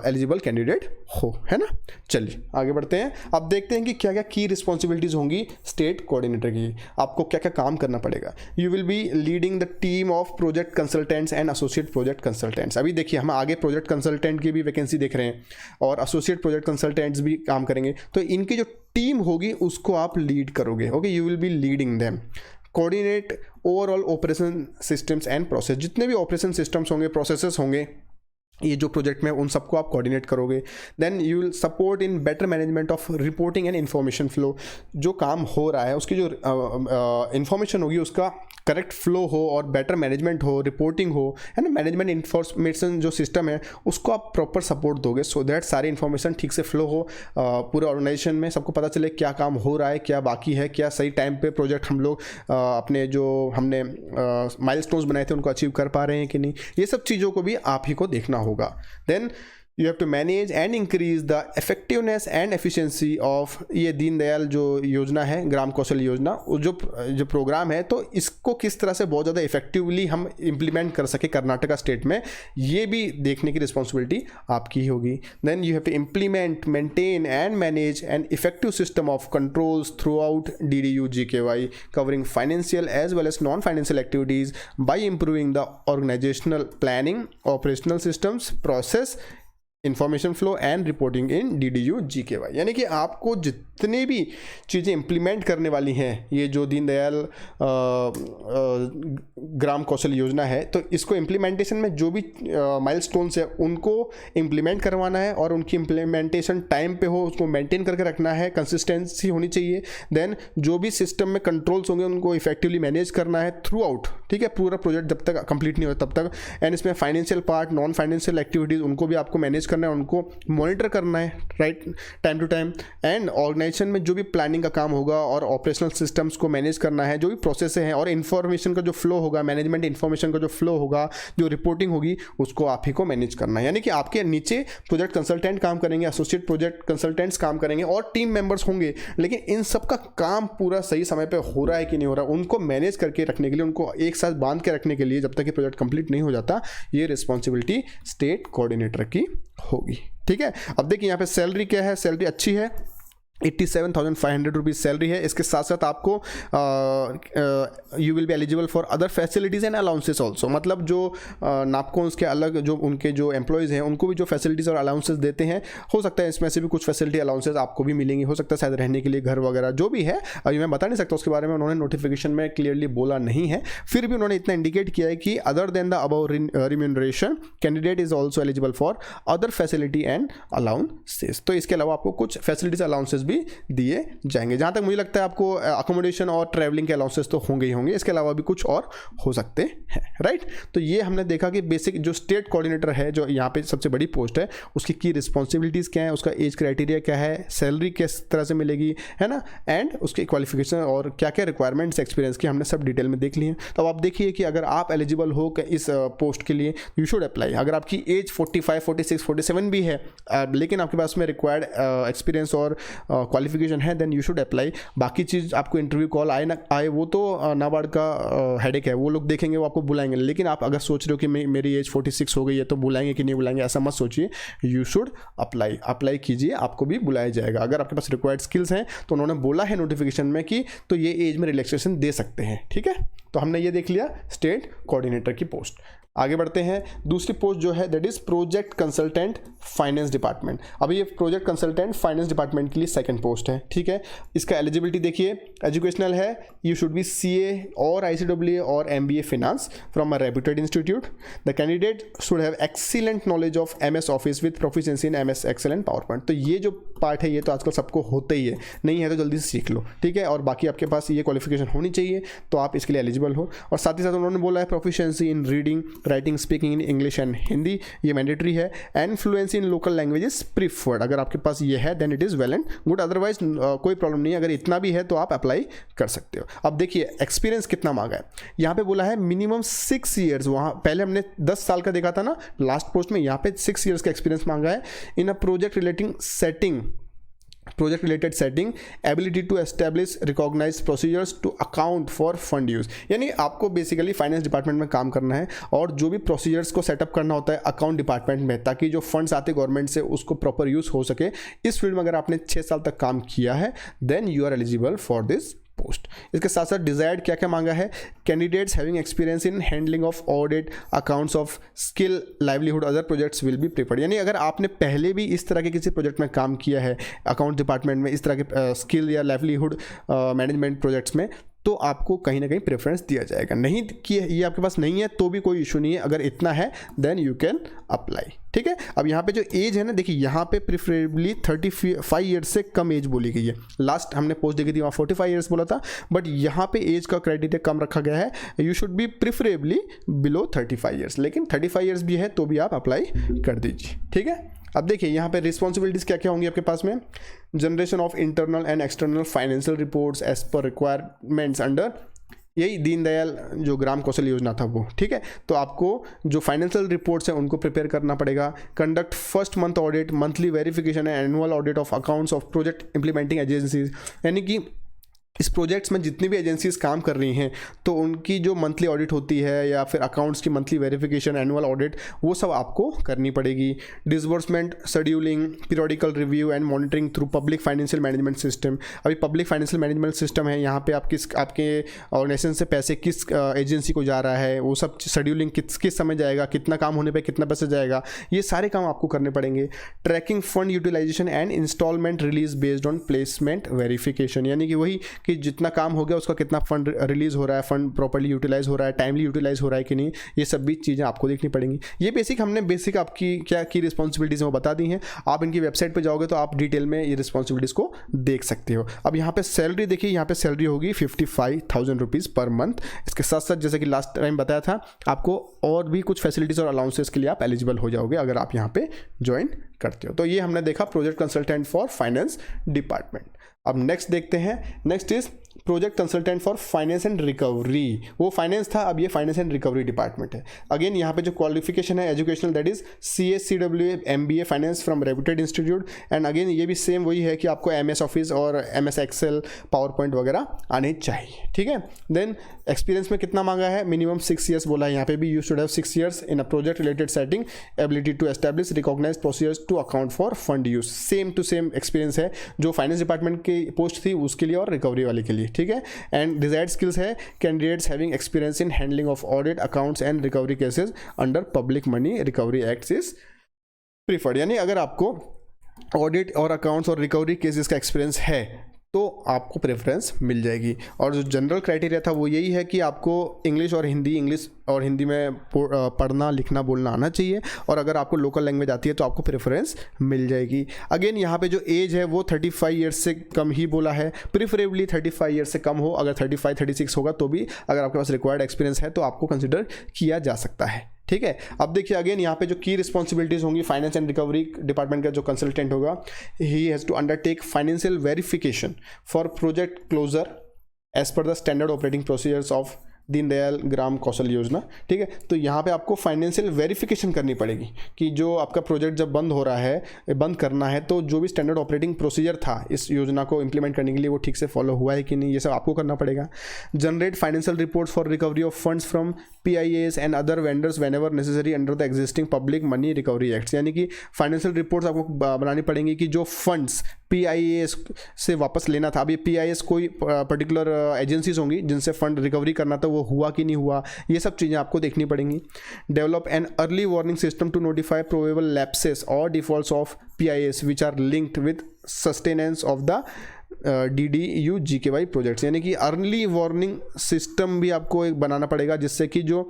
एलिजिबल कैंडिडेट हो, है ना। चलिए आगे बढ़ते हैं। अब देखते हैं कि क्या क्या की रिस्पॉन्सिबिलिटीज़ होंगी स्टेट कोऑर्डिनेटर की, आपको क्या क्या काम करना पड़ेगा। You will be leading the team of project consultants and associate project consultants. अभी देखिए हम आगे प्रोजेक्ट कंसल्टेंट की भी वैकेंसी देख रहे हैं और एसोसिएट प्रोजेक्ट कंसल्टेंट्स भी काम करेंगे, तो इनकी जो टीम होगी उसको आप लीड करोगे, okay, you will be leading them. Coordinate overall operation systems and process, जितने भी ऑपरेशन सिस्टम्स होंगे, प्रोसेसेस होंगे, ये जो प्रोजेक्ट में उन सबको आप कोऑर्डिनेट करोगे। Then you will support in better management of reporting and information flow. जो काम हो रहा है उसकी जो इन्फॉर्मेशन होगी उसका करेक्ट फ्लो हो और बेटर मैनेजमेंट हो, रिपोर्टिंग हो, है ना। मैनेजमेंट इन्फॉर्मेशन जो सिस्टम है उसको आप प्रॉपर सपोर्ट दोगे सो दैट सारी इन्फॉर्मेशन ठीक से फ्लो हो पूरे ऑर्गेनाइजेशन में, सबको पता चले क्या काम हो रहा है, क्या बाकी है, क्या सही टाइम पे प्रोजेक्ट हम लोग अपने जो हमने माइलस्टोन्स बनाए थे उनको अचीव कर पा रहे हैं कि नहीं। ये सब चीज़ों को भी आप ही को देखना होगा। Then you have to manage and increase the effectiveness and efficiency of ये दीनदयाल जो योजना है, ग्राम कौशल योजना, जो प्रोग्राम है, तो इसको किस तरह से बहुत ज़्यादा इफेक्टिवली हम इम्प्लीमेंट कर सके कर्नाटका स्टेट में, ये भी देखने की रिस्पॉन्सिबिलिटी आपकी ही होगी। Then you have to implement, maintain and manage an effective system of controls throughout DDU-GKY covering financial as well as non financial activities by improving the organisational planning, operational systems, process, information flow and reporting in DDU-GKY। यानी कि आपको जितनी भी चीज़ें implement करने वाली हैं ये जो दीनदयाल ग्राम कौशल योजना है, तो इसको इम्प्लीमेंटेशन में जो भी माइलस्टोन्स है उनको इम्प्लीमेंट करवाना है और उनकी इम्प्लीमेंटेशन टाइम पे हो, उसको मेंटेन करके रखना है, कंसिस्टेंसी होनी चाहिए। देन जो भी सिस्टम में कंट्रोल्स होंगे उनको इफेक्टिवली मैनेज करना है थ्रू आउट, ठीक है, पूरा प्रोजेक्ट जब तक कंप्लीट नहीं होता तब तक। एंड इसमें financial part, non financial activities उनको भी आपको मैनेज करना है, उनको मॉनिटर करना है right time to time. And organisation में जो भी प्लानिंग का काम होगा और ऑपरेशनल सिस्टम्स को मैनेज करना है, जो भी प्रोसेस हैं और इन्फॉर्मेशन का जो फ्लो होगा, मैनेजमेंट इन्फॉर्मेशन का जो फ्लो होगा, जो रिपोर्टिंग होगी, उसको आप ही को मैनेज करना है। यानी कि आपके नीचे प्रोजेक्ट कंसल्टेंट काम करेंगे, एसोसिएट प्रोजेक्ट कंसल्टेंट्स काम करेंगे और टीम मेंबर्स होंगे, लेकिन इन सब का काम पूरा सही समय पे हो रहा है कि नहीं हो रहा, उनको मैनेज करके रखने के लिए, उनको एक साथ बांध के रखने के लिए जब तक कि प्रोजेक्ट कंप्लीट नहीं हो जाता, ये रिस्पॉन्सिबिलिटी स्टेट कोऑर्डिनेटर की होगी। ठीक है, अब देखिए यहाँ पे सैलरी क्या है, सैलरी अच्छी है, 87,500 रुपीज़ सैलरी है। इसके साथ साथ आपको you will be eligible for other facilities and allowances also. मतलब जो नापकोन्स के अलग जो उनके जो एम्प्लॉयज़ हैं उनको भी जो फैसिलिटीज़ और अलाउंसेस देते हैं, हो सकता है इसमें से भी कुछ फैसिलिटी अलाउंसेस आपको भी मिलेंगी, हो सकता है शायद रहने के लिए घर वगैरह जो भी है, अभी मैं बता नहीं सकता उसके बारे में, उन्होंने नोटिफिकेशन में क्लियरली बोला नहीं है, फिर भी उन्होंने इतना इंडिकेट किया है कि other than the above remuneration candidate is also eligible for other facility and allowances. तो इसके अलावा आपको कुछ फैसिलिटीज अलाउंसेस भी दिए जाएंगे। जहां तक मुझे लगता है आपको अकोमोडेशन और ट्रैवलिंग के अलाउंसेस तो होंगे ही होंगे, इसके अलावा भी कुछ और हो सकते हैं राइट। तो ये हमने देखा कि बेसिक जो स्टेट कोऑर्डिनेटर है, जो यहाँ पे सबसे बड़ी पोस्ट है, उसकी की रिस्पॉन्सिबिलिटीज़ क्या है, उसका एज क्राइटेरिया क्या है, सैलरी किस तरह से मिलेगी, है ना, एंड उसकी क्वालिफिकेशन और क्या क्या रिक्वायरमेंट्स एक्सपीरियंस की हमने सब डिटेल में देख ली है। तो अब आप देखिए कि अगर आप एलिजिबल हो इस पोस्ट के लिए, यू शुड अप्लाई। अगर आपकी एज 45, 46, 47 भी है, लेकिन आपके पास में रिक्वायर्ड एक्सपीरियंस और क्वालिफिकेशन है, देन यू शुड अप्लाई। बाकी चीज़ आपको इंटरव्यू कॉल आए ना आए वो तो नाबार्ड का हेडेक है, वो लोग देखेंगे, वो आपको बुलाएंगे। लेकिन आप अगर सोच रहे हो कि मेरी एज 46 हो गई है तो बुलाएंगे कि नहीं बुलाएंगे, ऐसा मत सोचिए। यू शुड अप्लाई कीजिए, आपको भी बुलाया जाएगा। अगर आपके पास रिक्वायर्ड स्किल्स हैं तो उन्होंने बोला है नोटिफिकेशन में कि तो ये एज में रिलैक्सेशन दे सकते हैं। ठीक है, तो हमने ये देख लिया स्टेट कोऑर्डिनेटर की पोस्ट। आगे बढ़ते हैं, दूसरी पोस्ट जो है that is project consultant finance department. अभी ये प्रोजेक्ट कंसल्टेंट फाइनेंस डिपार्टमेंट के लिए सेकंड पोस्ट है। ठीक है, इसका एलिजिबिलिटी देखिए, एजुकेशनल है, यू शुड बी CA और ICAA और MBA finance from a reputed institute. The candidate should have excellent knowledge of MS office with proficiency in MS Excel and PowerPoint. तो ये जो पार्ट है ये तो आजकल सबको होता ही है, नहीं है तो जल्दी से सीख लो। ठीक है, और बाकी आपके पास ये क्वालिफिकेशन होनी चाहिए तो आप इसके लिए एलिजिबल हो। और साथ ही साथ उन्होंने बोला है proficiency in reading, writing, speaking in English and Hindi, ये मैंडेटरी है। And fluency in local languages preferred, अगर आपके पास ये है then it is well and good, otherwise कोई प्रॉब्लम नहीं है, अगर इतना भी है तो आप अप्लाई कर सकते हो। अब देखिए एक्सपीरियंस कितना मांगा है, यहाँ पे बोला है मिनिमम 6 ईयर्स, वहाँ पहले हमने 10 साल का देखा था ना लास्ट पोस्ट में, यहाँ पे 6 ईयर्स का एक्सपीरियंस मांगा है in a project related setting, ability to establish recognise procedures to account for fund use. यानी आपको बेसिकली फाइनेंस डिपार्टमेंट में काम करना है और जो भी प्रोसीजर्स को सेटअप करना होता है अकाउंट डिपार्टमेंट में, ताकि जो फंड्स आते गवर्नमेंट से उसको प्रॉपर यूज हो सके। इस फील्ड में अगर आपने 6 साल तक काम किया है then you are eligible for this post. इसके साथ साथ डिजायर्ड क्या क्या मांगा है, candidates having experience in handling of audit, accounts of skill, livelihood, other projects will be preferred. यानी अगर आपने पहले भी इस तरह के किसी प्रोजेक्ट में काम किया है अकाउंट डिपार्टमेंट में, इस तरह के स्किल या लाइवलीहुड मैनेजमेंट प्रोजेक्ट्स में, तो आपको कहीं ना कहीं प्रेफरेंस दिया जाएगा। नहीं कि ये आपके पास नहीं है तो भी कोई इशू नहीं है, अगर इतना है देन यू कैन अप्लाई। ठीक है, अब यहाँ पे जो एज है ना, देखिए यहाँ पे प्रिफरेबली 35 ईयर्स से कम एज बोली गई है। लास्ट हमने पोस्ट देखी थी वहाँ 45 ईयर्स बोला था, बट यहाँ पे एज का क्राइटेरिया कम रखा गया है, you should B preferably below 35 years. लेकिन 35 ईयर्स भी है तो भी आप अप्लाई कर दीजिए। ठीक है, अब देखिए यहाँ पे रिस्पॉन्सिबिलिटीज़ क्या क्या होंगी आपके पास में। Generation of internal and external financial reports as per requirements under, यही दीनदयाल जो ग्राम कौशल योजना था वो। ठीक है, तो आपको जो फाइनेंशियल रिपोर्ट्स हैं उनको प्रिपेयर करना पड़ेगा। Conduct first month audit, monthly verification and annual audit of accounts of project implementing agencies, यानी कि इस प्रोजेक्ट्स में जितनी भी एजेंसीज काम कर रही हैं तो उनकी जो मंथली ऑडिट होती है या फिर अकाउंट्स की मंथली वेरिफिकेशन, एनुअल ऑडिट, वो सब आपको करनी पड़ेगी। Disbursement, scheduling, periodical review and monitoring through public financial management system. अभी पब्लिक फाइनेंशियल मैनेजमेंट सिस्टम है, यहाँ पे आप आपके ऑर्गेनाइजेशन से पैसे किस एजेंसी को जा रहा है, वो सब शेड्यूलिंग किस समय जाएगा, कितना काम होने पर कितना पैसा जाएगा, ये सारे काम आपको करने पड़ेंगे। Tracking fund utilisation and instalment release based on placement verification, यानी कि वही कि जितना काम हो गया उसका कितना फंड रिलीज हो रहा है, फंड प्रॉपर्ली यूटिलाइज हो रहा है, टाइमली यूटिलाइज हो रहा है कि नहीं, ये सब भी चीज़ें आपको देखनी पड़ेंगी। ये हमने बेसिक आपकी क्या की रिस्पॉन्सिबिलिटीज़ वो बता दी हैं। आप इनकी वेबसाइट पे जाओगे तो आप डिटेल में ये रिस्पॉन्सिबिलिटीज़ को देख सकते हो। अब यहाँ पे सैलरी देखिए, यहाँ पे सैलरी होगी 55,000 रुपीज़ पर मंथ। इसके साथ साथ जैसे कि लास्ट टाइम बताया था, आपको और भी कुछ फैसिलिटीज़ और अलाउंसेस के लिए आप एलिजिबल हो जाओगे अगर आप यहाँ पे ज्वाइन करते हो। तो ये हमने देखा project consultant for finance department. अब नेक्स्ट देखते हैं, next is project consultant for finance and recovery. वो फाइनेंस था, अब ये फाइनेंस एंड रिकवरी डिपार्टमेंट है। अगेन यहाँ पे जो क्वालिफिकेशन है educational, that is CA/CWA MBA finance from reputed institute. And again ये भी सेम वही है कि आपको MS ऑफिस और MS एक्सेल, पावर पॉइंट वगैरह आने चाहिए। ठीक है, देन एक्सपीरियंस में कितना मांगा है, मिनिमम 6 ईयर्स बोला है यहाँ पे भी, you should have 6 years in a project related setting, ability to establish recognise procedures to account for fund use. Same to same experience है जो फाइनेंस डिपार्टमेंट की पोस्ट थी उसके लिए और रिकवरी वाले के लिए। ठीक है, एंड डिजायर्ड स्किल्स है candidates having experience in handling of audit, accounts and recovery cases under public money recovery act is preferred. यानी अगर आपको ऑडिट और अकाउंट्स और रिकवरी केसेस का एक्सपीरियंस है तो आपको प्रेफरेंस मिल जाएगी। और जो जनरल क्राइटेरिया था वो यही है कि आपको इंग्लिश और हिंदी में पढ़ना, लिखना, बोलना आना चाहिए, और अगर आपको लोकल लैंग्वेज आती है तो आपको प्रेफरेंस मिल जाएगी। अगेन यहाँ पे जो एज है वो 35 ईयर्स से कम ही बोला है, प्रिफरेबली 35 ईयर्स से कम हो। अगर 35-36 होगा तो भी अगर आपके पास रिक्वायर्ड एक्सपीरियंस है तो आपको कंसिडर किया जा सकता है। ठीक है, अब देखिए अगेन यहाँ पे जो की रिस्पॉन्सिबिलिटीज होंगी, फाइनेंस एंड रिकवरी डिपार्टमेंट का जो कंसल्टेंट होगा, he has to undertake financial verification for project closure as per the standard operating procedures of Deendayal Gram Kaushal Yojana. ठीक है, तो यहाँ पे आपको फाइनेंशियल वेरिफिकेशन करनी पड़ेगी कि जो आपका प्रोजेक्ट जब बंद करना है तो जो भी स्टैंडर्ड ऑपरेटिंग प्रोसीजर था इस योजना को इंप्लीमेंट करने के लिए वो ठीक से फॉलो हुआ है कि नहीं, ये सब आपको करना पड़ेगा। Generate financial reports for recovery of funds from PIAs and other vendors whenever necessary under the existing public money recovery acts, यानी कि फाइनेंशियल रिपोर्ट्स आपको बनानी पड़ेंगी कि जो फंड्स PIAs से वापस लेना था, अब ये PIAs कोई पर्टिकुलर एजेंसीज होंगी जिनसे फंड रिकवरी करना था, वो हुआ कि नहीं हुआ, ये सब चीज़ें आपको देखनी पड़ेंगी। Develop an early warning system to notify probable lapses और defaults of PIAs which are linked with sustenance of the DDU GKY projects, यानी कि अर्ली वार्निंग सिस्टम भी आपको एक बनाना पड़ेगा जिससे कि जो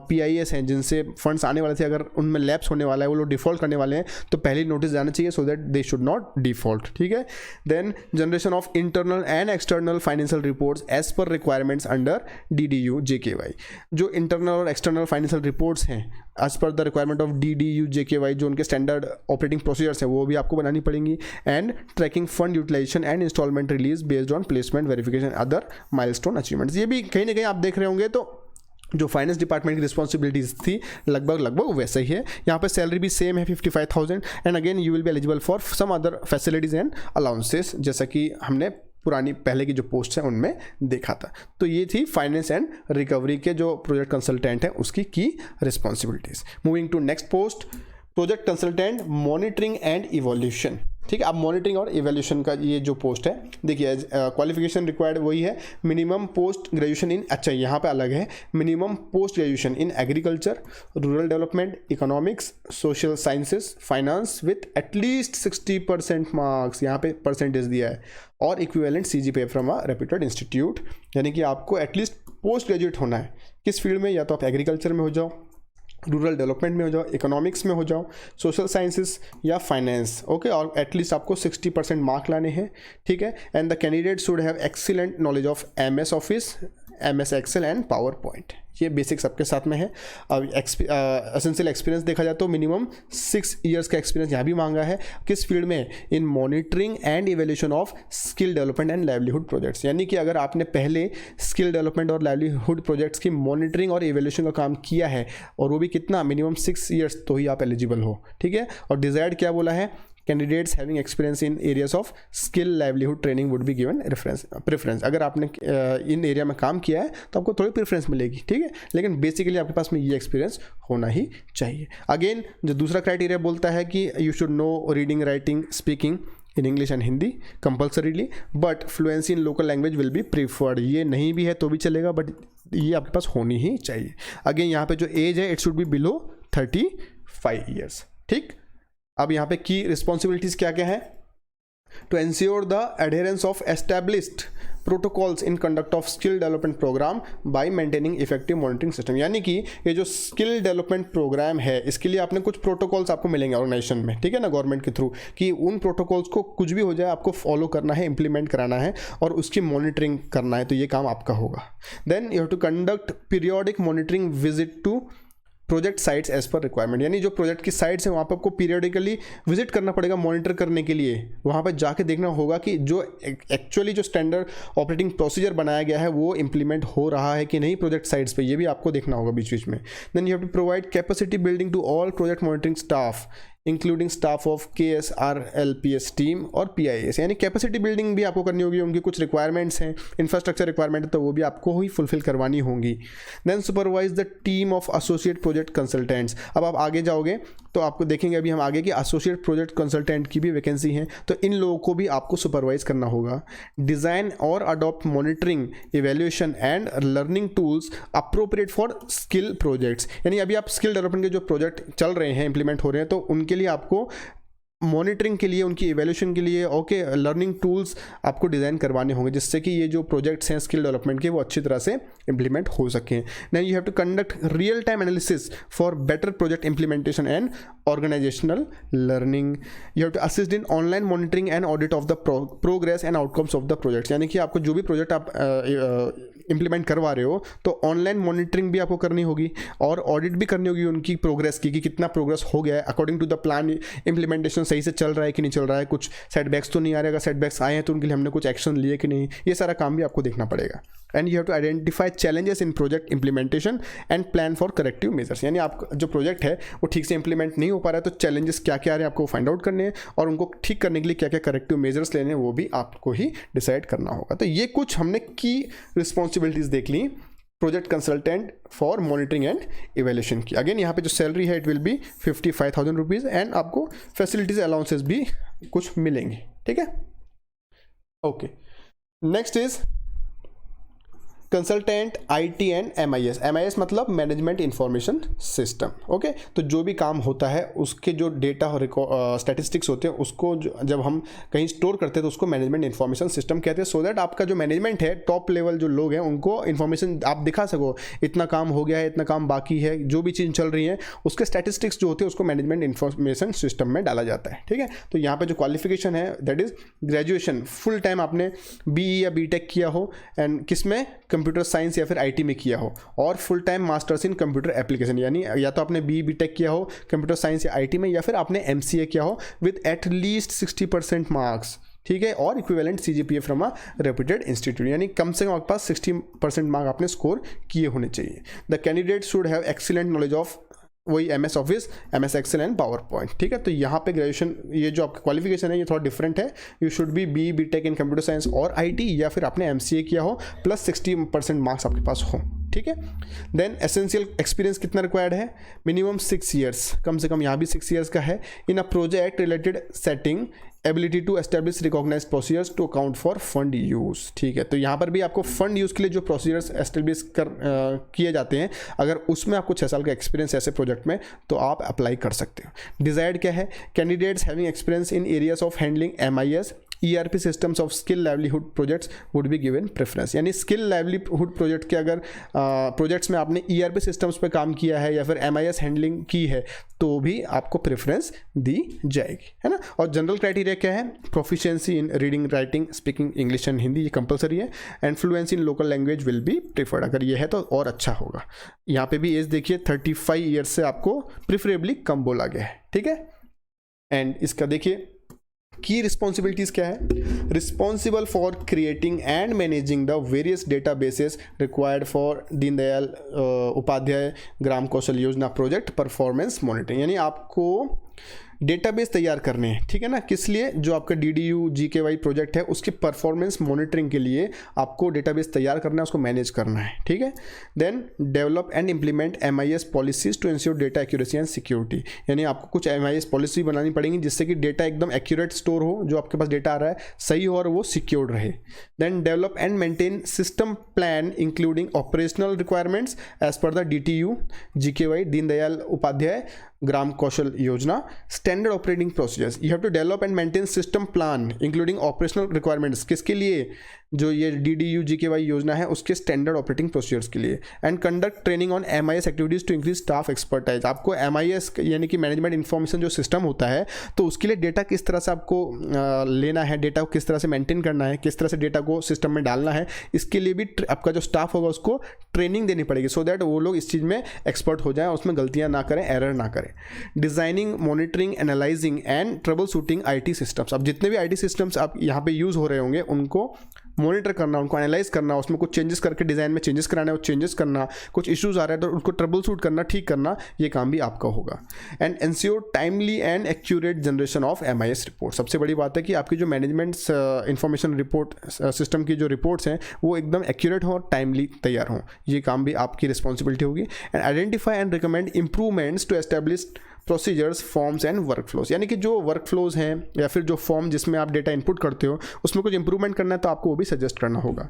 PIAs हैं जिनसे फंड्स आने वाले थे, अगर उनमें लैप्स होने वाला है, वो लोग डिफॉल्ट करने वाले हैं, तो पहले नोटिस जाना चाहिए so that they should not default. ठीक है, then generation of internal and external financial reports as per requirements under DDU GKY। जो इंटरनल और एक्सटर्नल फाइनेंशियल रिपोर्ट्स हैं as per the requirement of DDU GKY, जो उनके standard operating procedures हैं वो भी आपको बनानी पड़ेंगी। And tracking fund utilisation and instalment release based on placement verification other milestone achievements. ये भी कहीं ना कहीं आप देख रहे होंगे तो जो फाइनेंस डिपार्टमेंट की रिस्पॉन्सिबिलिटीज थी लगभग वैसे ही है। यहाँ पे सैलरी भी सेम है 55,000 and again you will be eligible for some other facilities and allowances, जैसा कि हमने पुरानी पहले की जो पोस्ट है उनमें देखा था। तो ये थी फाइनेंस एंड रिकवरी के जो प्रोजेक्ट कंसल्टेंट है उसकी की responsibilities. Moving to next post, project consultant monitoring and evolution. ठीक है। अब मॉनिटरिंग और इवैल्यूएशन का ये जो पोस्ट है, देखिए क्वालिफिकेशन रिक्वायर्ड वही है, मिनिमम पोस्ट ग्रेजुएशन इन, अच्छा यहाँ पे अलग है, minimum post graduation in agriculture, rural development, economics, social sciences, finance with at least 60% marks, यहाँ पे परसेंटेज दिया है, और equivalent CGPA from a reputed institute. यानी कि आपको एटलीस्ट पोस्ट ग्रेजुएट होना है किस फील्ड में, या तो आप एग्रीकल्चर में हो जाओ, रूरल डेवलपमेंट में हो जाओ, इकोनॉमिक्स में हो जाओ, सोशल साइंसेस या फाइनेंस, ओके, और एटलीस्ट आपको 60% मार्क लाने हैं, ठीक है। And the candidate should have excellent knowledge of MS Office, MS Excel and PowerPoint, ये बेसिक सबके साथ में है। अब एसेंशियल एक्सपीरियंस देखा जाए तो मिनिमम 6 ईयर्स का एक्सपीरियंस यहाँ भी मांगा है, किस फील्ड में, इन monitoring and evaluation of skill development and livelihood projects. यानी कि अगर आपने पहले स्किल डेवलपमेंट और लाइवलीहुड प्रोजेक्ट्स की मॉनिटरिंग और इवैल्यूएशन का काम किया है, और वो भी कितना, मिनिमम 6 ईयर्स, तो ही आप एलिजिबल हो, ठीक है। और डिजायर्ड क्या बोला है, candidates having experience in areas of skill livelihood training would be given preference. अगर आपने इन एरिया में काम किया है तो आपको थोड़ी प्रेफरेंस मिलेगी, ठीक है, लेकिन बेसिकली आपके पास में ये एक्सपीरियंस होना ही चाहिए। अगेन जो दूसरा क्राइटेरिया बोलता है कि you should know reading, writing, speaking in English and Hindi compulsorily, but fluency in local language will be preferred. ये नहीं भी है तो भी चलेगा, बट ये आपके पास होनी ही चाहिए। अगेन यहाँ पे जो एज है, it should be below 35 years, ठीक। अब यहाँ पे की रिस्पॉन्सिबिलिटीज क्या क्या है, to ensure the adherence of established protocols in conduct of skill development programme by maintaining effective monitoring system. यानी कि ये जो स्किल डेवलपमेंट प्रोग्राम है, इसके लिए आपने कुछ प्रोटोकॉल्स आपको मिलेंगे ऑर्गेनाइजेशन में, ठीक है ना, गवर्नमेंट के थ्रू, कि उन प्रोटोकॉल्स को कुछ भी हो जाए आपको फॉलो करना है, इंप्लीमेंट कराना है और उसकी मॉनिटरिंग करना है, तो ये काम आपका होगा। Then you have to conduct periodic monitoring visit to project sites as per requirement. यानी जो प्रोजेक्ट की साइट्स हैं वहाँ पर आपको पीरियडिकली विजिट करना पड़ेगा मॉनिटर करने के लिए, वहाँ पर जाके देखना होगा कि जो एक्चुअली जो स्टैंडर्ड ऑपरेटिंग प्रोसीजर बनाया गया है वो इंप्लीमेंट हो रहा है कि नहीं प्रोजेक्ट साइट्स पे, ये भी आपको देखना होगा बीच बीच में। Then you have to provide capacity building to all project monitoring staff including staff of KSRLPS team और PIS। यानी कैपेसिटी बिल्डिंग भी आपको करनी होगी, उनकी कुछ रिक्वायरमेंट्स हैं, इंफ्रास्ट्रक्चर रिक्वायरमेंट है, तो वो भी आपको ही फुलफिल करवानी होंगी। Then supervise the team of associate project consultants. अब आप आगे जाओगे तो आपको देखेंगे अभी हम आगे कि एसोसिएट प्रोजेक्ट कंसल्टेंट की भी वैकेंसी है, तो इन लोगों को भी आपको सुपरवाइज करना होगा। डिज़ाइन और adopt monitoring, evaluation and learning tools appropriate for skill projects. यानी अभी आप स्किल डेवलपमेंट के जो प्रोजेक्ट चल रहे हैं, इंप्लीमेंट हो रहे हैं, तो उनके लिए आपको मॉनिटरिंग के लिए, उनकी इवैल्यूएशन के लिए ओके लर्निंग टूल्स आपको डिज़ाइन करवाने होंगे, जिससे कि ये जो प्रोजेक्ट्स हैं स्किल डेवलपमेंट के वो अच्छी तरह से इंप्लीमेंट हो सकें। Then you have to conduct real time analysis for better project implementation and organisational learning. You have to assist in online monitoring and audit of the progress and outcomes of the projects. यानी कि आपको जो भी project आप implement करवा रहे हो तो ऑनलाइन मॉनिटरिंग भी आपको करनी होगी और ऑडिट भी करनी होगी उनकी प्रोग्रेस की, कि कितना प्रोग्रेस हो गया है according to the plan, implementation सही से चल रहा है कि नहीं चल रहा है, कुछ सेटबैक्स तो नहीं आ रहे, अगर सेटबैक्स आए हैं तो उनके लिए हमने कुछ एक्शन लिए कि नहीं, ये सारा काम भी आपको देखना पड़ेगा। And you have to identify challenges in project implementation and plan for corrective measures. यानी आप जो प्रोजेक्ट है वो ठीक से इंप्लीमेंट नहीं हो पा रहा है, तो चैलेंजेस क्या क्या आ रहे हैं आपको फाइंड आउट करने हैं, और उनको ठीक करने के लिए क्या क्या करेक्टिव मेजर्स लेने हैं वो भी आपको ही डिसाइड करना होगा। तो ये कुछ हमने की रिस्पॉन्सिबिलिटीज़ देख ली project consultant for monitoring and evaluation की। अगेन यहाँ पे जो सैलरी है it will be 55,000 rupees and आपको फैसिलिटीज अलाउंसेस भी कुछ मिलेंगे, ठीक है। Okay, next is consultant IT and MIS मतलब मैनेजमेंट इंफॉर्मेशन सिस्टम। ओके, तो जो भी काम होता है उसके जो डेटा और स्टैटिस्टिक्स होते हैं उसको जब हम कहीं स्टोर करते हैं तो उसको मैनेजमेंट इंफॉर्मेशन सिस्टम कहते हैं, सो दैट आपका जो मैनेजमेंट है, टॉप लेवल जो लोग हैं, उनको इन्फॉर्मेशन आप दिखा सको, इतना काम हो गया है, इतना काम बाकी है, जो भी चीज़ चल रही है उसके स्टैटिस्टिक्स जो होते हैं उसको मैनेजमेंट इंफॉर्मेशन सिस्टम में डाला जाता है, ठीक है। तो यहाँ पर जो क्वालिफिकेशन है that is graduation, full time आपने BE या BTech किया हो एंड किस में, कंप्यूटर साइंस या फिर IT में किया हो, और full time masters in computer application, यानी या तो आपने BE BTech किया हो कंप्यूटर साइंस या IT में, या फिर आपने MCA किया हो विद एटलीस्ट 60% मार्क्स, ठीक है, और equivalent CGPA from a reputed institute, यानी कम से कम आपके पास 60% मार्क आपने स्कोर किए होने चाहिए। The candidate should have excellent knowledge of वही MS Office, MS Excel and PowerPoint, ठीक है। तो यहाँ पे ग्रेजुएशन, ये जो आपका क्वालिफिकेशन है ये थोड़ा डिफरेंट है, you should B BE BTech in computer science और IT, या फिर आपने MCA किया हो प्लस 60% मार्क्स आपके पास हो, ठीक है। देन एसेंशियल एक्सपीरियंस कितना रिक्वायर्ड है, मिनिमम 6 ईयर्स, कम से कम यहाँ भी 6 ईयर्स का है, in a project related setting ability to establish recognise procedures to account for fund use. ठीक है, तो यहाँ पर भी आपको फंड यूज़ के लिए जो प्रोसीजर्स एस्टेब्लिश किए जाते हैं, अगर उसमें आपको 6 साल का एक्सपीरियंस ऐसे प्रोजेक्ट में, तो आप अप्लाई कर सकते हो। डिजायर्ड क्या है, candidates having experience in areas of handling MIS ERP systems of skill livelihood projects would be given preference. यानी स्किल लाइवलीहुड प्रोजेक्ट के अगर प्रोजेक्ट्स में आपने ERP सिस्टम्स पे काम किया है या फिर MIS हैंडलिंग की है तो भी आपको प्रेफरेंस दी जाएगी, है ना। और जनरल क्राइटेरिया क्या है, proficiency in reading writing speaking English and Hindi, ये कंपलसरी है, and fluency in local language will be preferred. अगर ये है तो और अच्छा होगा। यहाँ पे भी एज देखिए 35 ईयर्स से आपको प्रिफरेबली कम बोला गया है, ठीक है। एंड इसका देखिए की रिस्पॉन्सिबिलिटीज क्या है, responsible for creating and managing the various databases required for Deendayal Upadhyay Gram Kaushal Yojana project performance monitoring. यानी आपको डेटाबेस तैयार करने हैं, ठीक है ना, किस लिए, जो आपका DDU GKY प्रोजेक्ट है उसकी परफॉर्मेंस मॉनिटरिंग के लिए आपको डेटाबेस तैयार करना है, उसको मैनेज करना है, ठीक है। Then develop and implement MIS policies to ensure data accuracy and security. यानी आपको कुछ MIS पॉलिसी बनानी पड़ेंगी जिससे कि डेटा एकदम एक्यूरेट स्टोर हो, जो आपके पास डेटा आ रहा है सही हो और वो सिक्योर्ड रहे। Then develop and maintain system plan including operational requirements as per the DTU GKY Deendayal Upadhyay Gram Kaushal Yojana standard operating procedures. You have to develop and maintain system plan including operational requirements, किसके लिए, जो ये DDU GKY योजना है उसके standard operating procedures के लिए। And conduct training on MIS activities to increase staff expertise. आपको MIS यानी कि मैनेजमेंट इन्फॉर्मेशन जो सिस्टम होता है, तो उसके लिए डेटा किस तरह से आपको लेना है, डेटा को किस तरह से मेंटेन करना है, किस तरह से डेटा को सिस्टम में डालना है, इसके लिए भी आपका जो स्टाफ होगा उसको ट्रेनिंग देनी पड़ेगी, सो दैट वो लोग इस चीज़ में एक्सपर्ट हो जाएं, उसमें गलतियाँ ना करें, एरर ना करें। Designing, monitoring, analysing and trouble shooting IT systems. अब जितने भी IT सिस्टम्स आप यहाँ पे यूज़ हो रहे होंगे उनको मॉनिटर करना, उनको एनालाइज करना, उसमें कुछ चेंजेस करके डिज़ाइन में चेंजेस कराना है, वो चेंजेस करना, कुछ इश्यूज आ रहे हैं तो उनको ट्रबल शूट करना, ठीक करना, ये काम भी आपका होगा। And ensure timely and accurate generation of MIS report. सबसे बड़ी बात है कि आपकी जो मैनेजमेंट इंफॉर्मेशन रिपोर्ट सिस्टम की जो रिपोर्ट्स हैं वो एकदम एक्यूरेट हों और टाइमली तैयार हों, ये काम भी आपकी रिस्पॉन्सिबिलिटी होगी। And identify and recommend improvements to establish procedures, forms and workflows. यानी कि जो वर्कफ्लोज हैं या फिर जो फॉर्म जिसमें आप डेटा इनपुट करते हो उसमें कुछ इंप्रूवमेंट करना है तो आपको वो भी सजेस्ट करना होगा।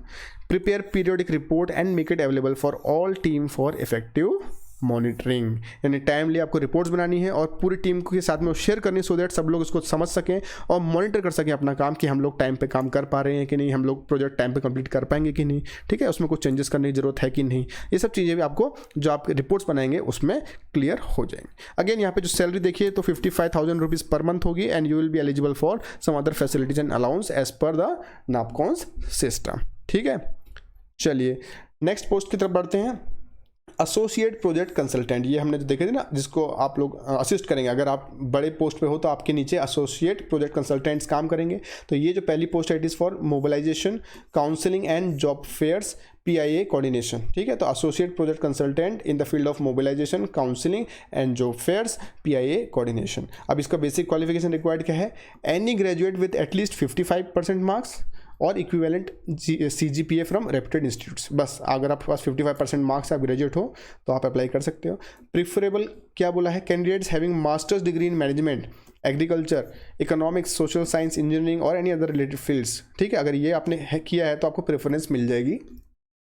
Prepare periodic report and make it available for all team for effective monitoring. यानी टाइमली आपको रिपोर्ट्स बनानी है और पूरी टीम के साथ में वो शेयर करनी, सो दैट सब लोग उसको समझ सकें और मॉनिटर कर सकें अपना काम कि हम लोग टाइम पे काम कर पा रहे हैं कि नहीं, हम लोग प्रोजेक्ट टाइम पे कंप्लीट कर पाएंगे कि नहीं, ठीक है, उसमें कुछ चेंजेस करने की जरूरत है कि नहीं, ये सब चीज़ें भी आपको जो आप रिपोर्ट्स बनाएंगे उसमें क्लियर हो जाएंगे। अगेन यहाँ पे जो सैलरी देखिए तो 55,000 रुपीज़ पर मंथ होगी and you will be eligible for some other facilities and allowance as per the NABCONS system, ठीक है। चलिए नेक्स्ट पोस्ट की तरफ बढ़ते हैं। एसोसिएट प्रोजेक्ट कंसल्टेंट, ये हमने जो देखे थे ना, जिसको आप लोग असिस्ट करेंगे, अगर आप बड़े पोस्ट पे हो तो आपके नीचे एसोसिएट प्रोजेक्ट कंसल्टेंट्स काम करेंगे। तो ये जो पहली पोस्ट है it is for mobilisation, counselling and job fairs, PIA coordination, ठीक है। तो associate project consultant in the field of mobilisation, counselling and job fairs, PIA coordination. अब इसका बेसिक क्वालिफिकेशन रिक्वायर्ड क्या है, any graduate with at least 55% marks और equivalent CGPA from reputed institutes. बस अगर आपके पास 55% मार्क्स आप ग्रेजुएट हो तो आप अप्लाई कर सकते हो। प्रिफरेबल क्या बोला है, candidates having masters degree in management, agriculture, economics, social science, engineering और एनी अदर रिलेटेड फील्ड्स, ठीक है। अगर ये आपने किया है तो आपको प्रेफरेंस मिल जाएगी।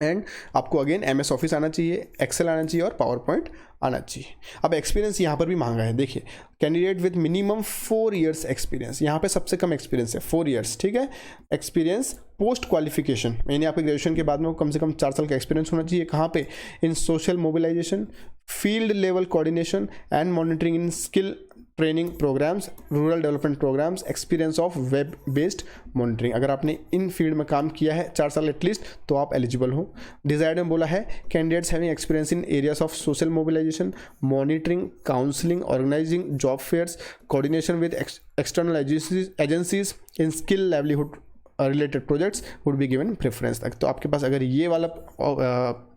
एंड आपको अगेन MS ऑफिस आना चाहिए, एक्सेल आना चाहिए और पावर पॉइंट आना चाहिए। अब एक्सपीरियंस यहाँ पर भी मांगा है, देखिए candidate with minimum 4 years experience, यहाँ पे सबसे कम एक्सपीरियंस है 4 years, ठीक है। एक्सपीरियंस पोस्ट क्वालिफिकेशन, यानी आपके ग्रेजुएशन के बाद में कम से कम 4 साल का एक्सपीरियंस होना चाहिए। कहाँ पे, in social mobilisation, field level coordination and monitoring in skill training programmes, rural development programmes, experience of web based monitoring. अगर आपने इन फील्ड में काम किया है 4 साल एटलीस्ट तो आप एलिजिबल हो। डिजायर्ड में बोला है candidates having experience in areas of social mobilisation, monitoring, counselling, organising job fairs, coordination with external agencies in skill livelihood related projects would be given preference तक। तो आपके पास अगर ये वाला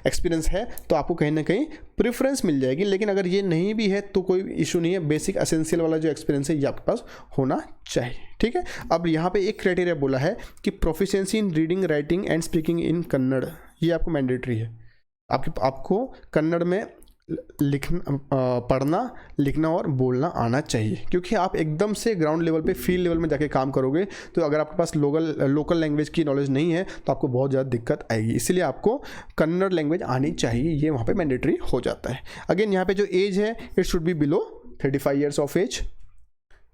एक्सपीरियंस है तो आपको कहीं ना कहीं प्रेफरेंस मिल जाएगी, लेकिन अगर ये नहीं भी है तो कोई इशू नहीं है। बेसिक एसेंशियल वाला जो एक्सपीरियंस है ये आपके पास होना चाहिए, ठीक है। अब यहाँ पे एक क्राइटेरिया बोला है कि proficiency in reading, writing and speaking in Kannada, ये आपको मैंडेटरी है। आपको कन्नड़ में पढ़ना, लिखना और बोलना आना चाहिए, क्योंकि आप एकदम से ग्राउंड लेवल पे, फील्ड लेवल में जाके काम करोगे तो अगर आपके पास लोकल लैंग्वेज की नॉलेज नहीं है तो आपको बहुत ज़्यादा दिक्कत आएगी। इसलिए आपको कन्नड़ लैंग्वेज आनी चाहिए, ये वहाँ पे मैंडेटरी हो जाता है। अगेन यहाँ पे जो एज है it should be below 35 years of age.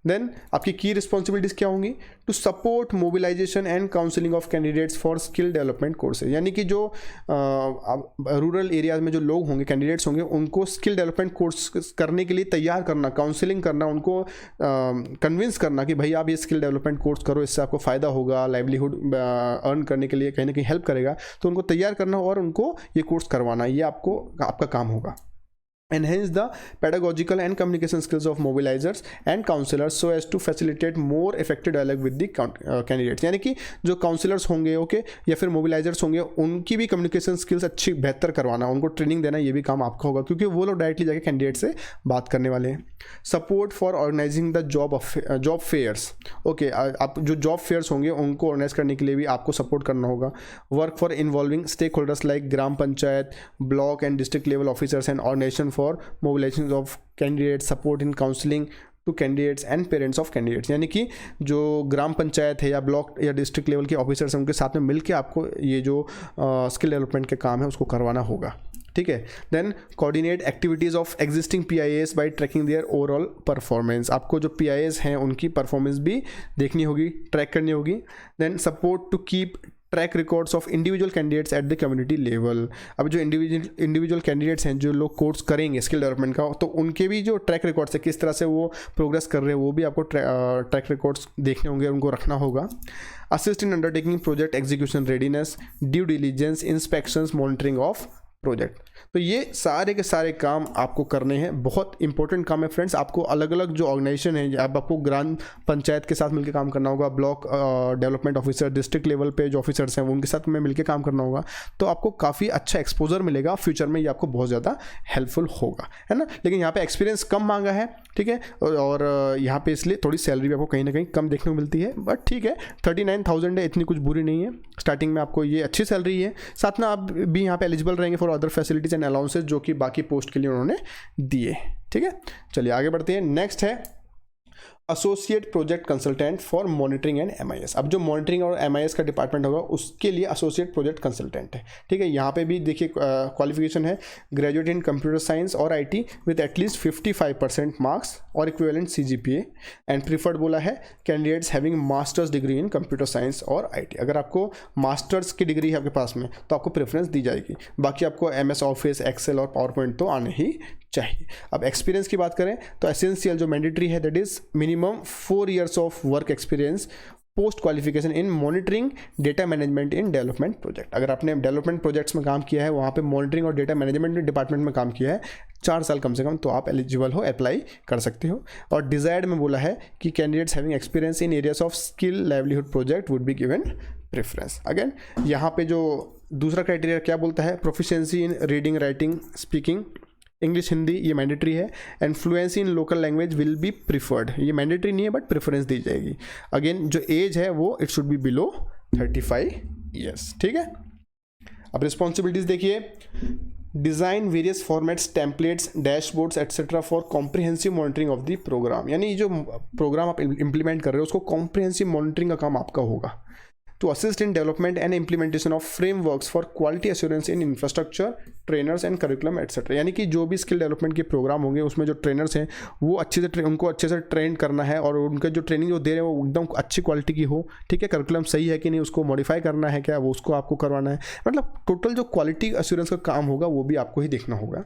Then आपकी की रिस्पॉन्सिबिलिटीज़ क्या होंगी? To support mobilisation and counselling of candidates for skill development courses, यानी कि जो रूरल एरियाज में जो लोग होंगे, कैंडिडेट्स होंगे, उनको स्किल डेवलपमेंट कोर्स करने के लिए तैयार करना, काउंसलिंग करना, उनको कन्विंस करना कि भाई आप ये स्किल डेवलपमेंट कोर्स करो, इससे आपको फ़ायदा होगा, लाइवलीहुड अर्न करने के लिए कहीं ना कहीं हेल्प करेगा, तो उनको तैयार करना और उनको ये कोर्स करवाना, ये आपका काम होगा। Enhance the pedagogical and communication skills of mobilizers and counselors so as to facilitate more effective dialogue with the candidates, यानी कि जो काउंसलर्स होंगे ओके या फिर मोबिलाइजर्स होंगे उनकी भी कम्युनिकेशन स्किल्स अच्छी बेहतर करवाना, उनको ट्रेनिंग देना, ये भी काम आपका होगा, क्योंकि वो लोग डायरेक्टली जाके कैंडिडेट से बात करने वाले हैं। Support for organising the job fairs, okay आप जो जॉब फेयर्स होंगे उनको ऑर्गेनाइज करने के लिए भी आपको सपोर्ट करना होगा। Work for involving stakeholders like ग्राम panchayat, block and district level officers and organisation for mobilization of candidates, support in counseling to candidates and parents of candidates, यानी कि जो ग्राम पंचायत है या ब्लॉक या डिस्ट्रिक्ट लेवल के ऑफिसर्स हैं उनके साथ में मिलकर आपको ये जो स्किल डेवलपमेंट के काम है उसको करवाना होगा, ठीक है। Then coordinate activities of existing PIAs by tracking their overall performance, आपको जो PIAs हैं उनकी परफॉर्मेंस भी देखनी होगी, ट्रैक करनी होगी। Then support to keep track records of individual candidates at the community level, अब जो इंडिविजुअल कैंडिडेट्स हैं जो लोग कोर्स करेंगे स्किल डेवलपमेंट का, तो उनके भी जो ट्रैक रिकॉर्ड्स है, किस तरह से वो प्रोग्रेस कर रहे हैं, वो भी आपको ट्रैक रिकॉर्ड्स देखने होंगे, उनको रखना होगा। Assist in undertaking project execution readiness, due diligence, inspections, monitoring of project, तो ये सारे के सारे काम आपको करने हैं, बहुत इंपॉर्टेंट काम है फ्रेंड्स। आपको अलग अलग जो ऑर्गेनाइजेशन है, अब आपको ग्राम पंचायत के साथ मिलकर काम करना होगा, block development officer, district level पे जो ऑफिसर्स हैं उनके साथ में मिलकर काम करना होगा, तो आपको काफ़ी अच्छा एक्सपोजर मिलेगा फ्यूचर में, ये आपको बहुत ज़्यादा हेल्पफुल होगा, है ना। लेकिन यहाँ पे एक्सपीरियंस कम मांगा है, ठीक है, और यहाँ पे इसलिए थोड़ी सैलरी भी आपको कहीं ना कहीं कम देखने को मिलती है, बट ठीक है 39,000 है, इतनी कुछ बुरी नहीं है, स्टार्टिंग में आपको ये अच्छी सैलरी है। साथ में आप भी यहाँ पे एलिजिबल रहेंगे for other facilities and allowances जो कि बाकी पोस्ट के लिए उन्होंने दिए, ठीक है। चलिए आगे बढ़ते हैं। नेक्स्ट है associate project consultant for monitoring and MIS। अब जो मॉनिटरिंग और MIS का डिपार्टमेंट होगा उसके लिए एसोसिएट प्रोजेक्ट कंसल्टेंट है, ठीक है। यहाँ पे भी देखिए क्वालिफिकेशन है ग्रेजुएट इन कंप्यूटर साइंस और IT विद एटलीस्ट 55% मार्क्स और इक्विवेलेंट CGPA एंड प्रीफर्ड बोला है candidates having masters degree in computer science और IT। अगर आपको मास्टर्स की डिग्री है आपके पास में तो आपको प्रेफरेंस दी जाएगी, बाकी आपको MS ऑफिस, एक्सेल और पावर पॉइंट तो आने ही चाहिए। अब एक्सपीरियंस की बात करें तो एसेंशियल जो मैंडेटरी है that is minimum 4 years of work experience post qualification in monitoring data management in development project. अगर आपने डेवलपमेंट प्रोजेक्ट्स में काम किया है, वहाँ पे मॉनिटरिंग और डेटा मैनेजमेंट डिपार्टमेंट में काम किया है 4 साल कम से कम, तो आप एलिजिबल हो, अप्लाई कर सकते हो। और डिजायर्ड में बोला है कि candidates having experience in areas of skill livelihood project would be given preference. Again यहाँ पे जो दूसरा क्राइटेरिया क्या बोलता है, proficiency in reading, writing, speaking, English, Hindi, ये मैंडेटरी है, and fluency in local language will be preferred. ये मैंडेटरी नहीं है बट प्रेफरेंस दी जाएगी। अगेन जो एज है वो it should be below 35 years, ठीक है। अब रिस्पॉन्सिबिलिटीज देखिए, design various formats, templates, dashboards etcetera for comprehensive monitoring of the programme, यानी जो प्रोग्राम आप इम्प्लीमेंट कर रहे हो उसको कॉम्प्रिहेंसिव मॉनिटरिंग का काम आपका होगा। To assist in development and implementation of frameworks for quality assurance in infrastructure, trainers and curriculum etc. यानी कि जो भी स्किल डेवलपमेंट के प्रोग्राम होंगे उसमें जो ट्रेनर्स हैं वो उनको अच्छे से ट्रेन करना है और उनका जो ट्रेनिंग जो दे रहे हैं वो एकदम अच्छी क्वालिटी की हो, ठीक है। करिकुलम सही है कि नहीं, उसको मॉडिफाई करना है क्या, वो उसको आपको करवाना है, मतलब टोटल जो क्वालिटी अश्योरेंस का काम होगा वो भी आपको ही देखना होगा।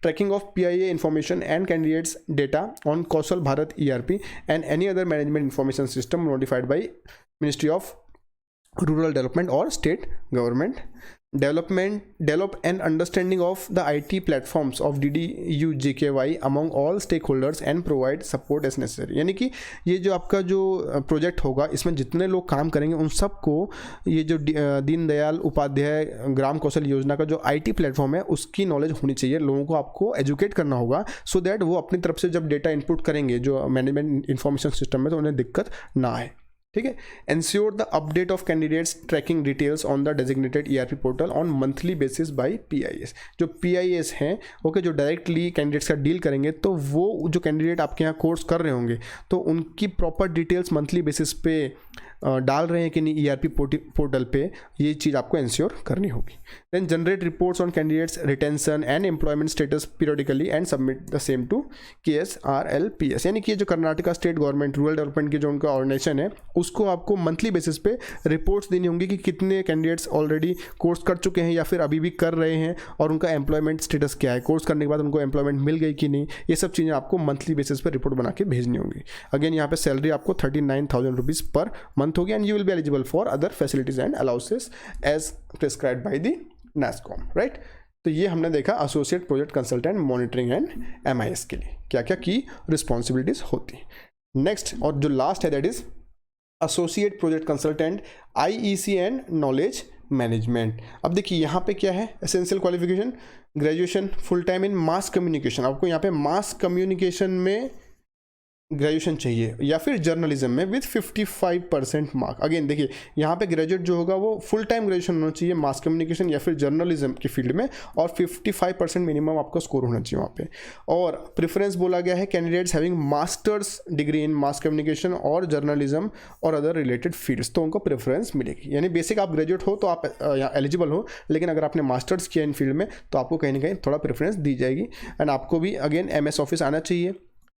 Tracking of PIA information and candidates data on Kaushal Bharat ERP and any other management information system notified by ministry of rural development और state government. develop an understanding of the IT platforms of DDU-GKY among all stakeholders and provide support as necessary। यानी कि ये जो आपका जो project होगा इसमें जितने लोग काम करेंगे उन सबको ये जो दीनदयाल उपाध्याय ग्राम कौशल योजना का जो IT प्लेटफॉर्म है उसकी नॉलेज होनी चाहिए। लोगों को आपको एजुकेट करना होगा सो दैट वो अपनी तरफ से जब डेटा इनपुट करेंगे जो मैनेजमेंट इंफॉर्मेशन सिस्टम में तो उन्हें दिक्कत ना आए, ठीक है। Ensure the update of candidates tracking details on the designated ERP portal on monthly basis by PIS। जो PIS हैं ओके, जो डायरेक्टली कैंडिडेट्स का डील करेंगे, तो वो जो कैंडिडेट आपके यहाँ कोर्स कर रहे होंगे तो उनकी प्रॉपर डिटेल्स मंथली बेसिस पे डाल रहे हैं कि नहीं ERP पोर्टल पे, ये चीज़ आपको इंश्योर करनी होगी। Then generate reports on candidates retention and employment status periodically and submit the same to KSRLPS। यानी कि ये जो Karnataka state government rural development की जो उनका ऑर्गेनाइजेशन है, उसको आपको मंथली बेसिस पे रिपोर्ट्स देनी होंगी कि कितने कैंडिडेट्स ऑलरेडी कोर्स कर चुके हैं या फिर अभी भी कर रहे हैं, और उनका एम्प्लॉयमेंट स्टेटस क्या है, कोर्स करने के बाद उनको एम्प्लॉयमेंट मिल गई कि नहीं, ये सब चीज़ें आपको मंथली बेसिस पे रिपोर्ट बना के भेजनी होगी। अगेन यहाँ पे सैलरी आपको 39,000 रुपीज़ पर मंथ होगी, and you will be eligible for other facilities and allowances as prescribed by the NASSCOM, right. तो ये हमने देखा associate project consultant monitoring and MIS के लिए क्या क्या की रिस्पॉन्सिबिलिटीज होती है। नेक्स्ट और जो लास्ट है that is associate project consultant IEC and knowledge management. अब देखिए यहाँ पे क्या है, essential qualification graduation full time in mass communication. आपको यहाँ पे मास कम्युनिकेशन में ग्रेजुएशन चाहिए या फिर जर्नलिज्म में विद 55% मार्क। अगेन देखिए यहाँ पे ग्रेजुएट जो होगा वो फुल टाइम ग्रेजुएशन होना चाहिए मास कम्युनिकेशन या फिर जर्नलिज्म की फील्ड में, और 55% मिनिमम आपका स्कोर होना चाहिए वहाँ पे। और प्रेफरेंस बोला गया है candidates having masters degree in mass communication और जर्नलिज्म और अदर रिलेटेड फील्ड्स, तो उनको प्रेफरेंस मिलेगी। यानी बेसिक आप ग्रेजुएट हो तो आप यहाँ एलिजिबल हो, लेकिन अगर आपने मास्टर्स किया इन फील्ड में तो आपको कहीं ना कहीं थोड़ा प्रेफरेंस दी जाएगी। एंड आपको भी अगेन MS ऑफिस आना चाहिए,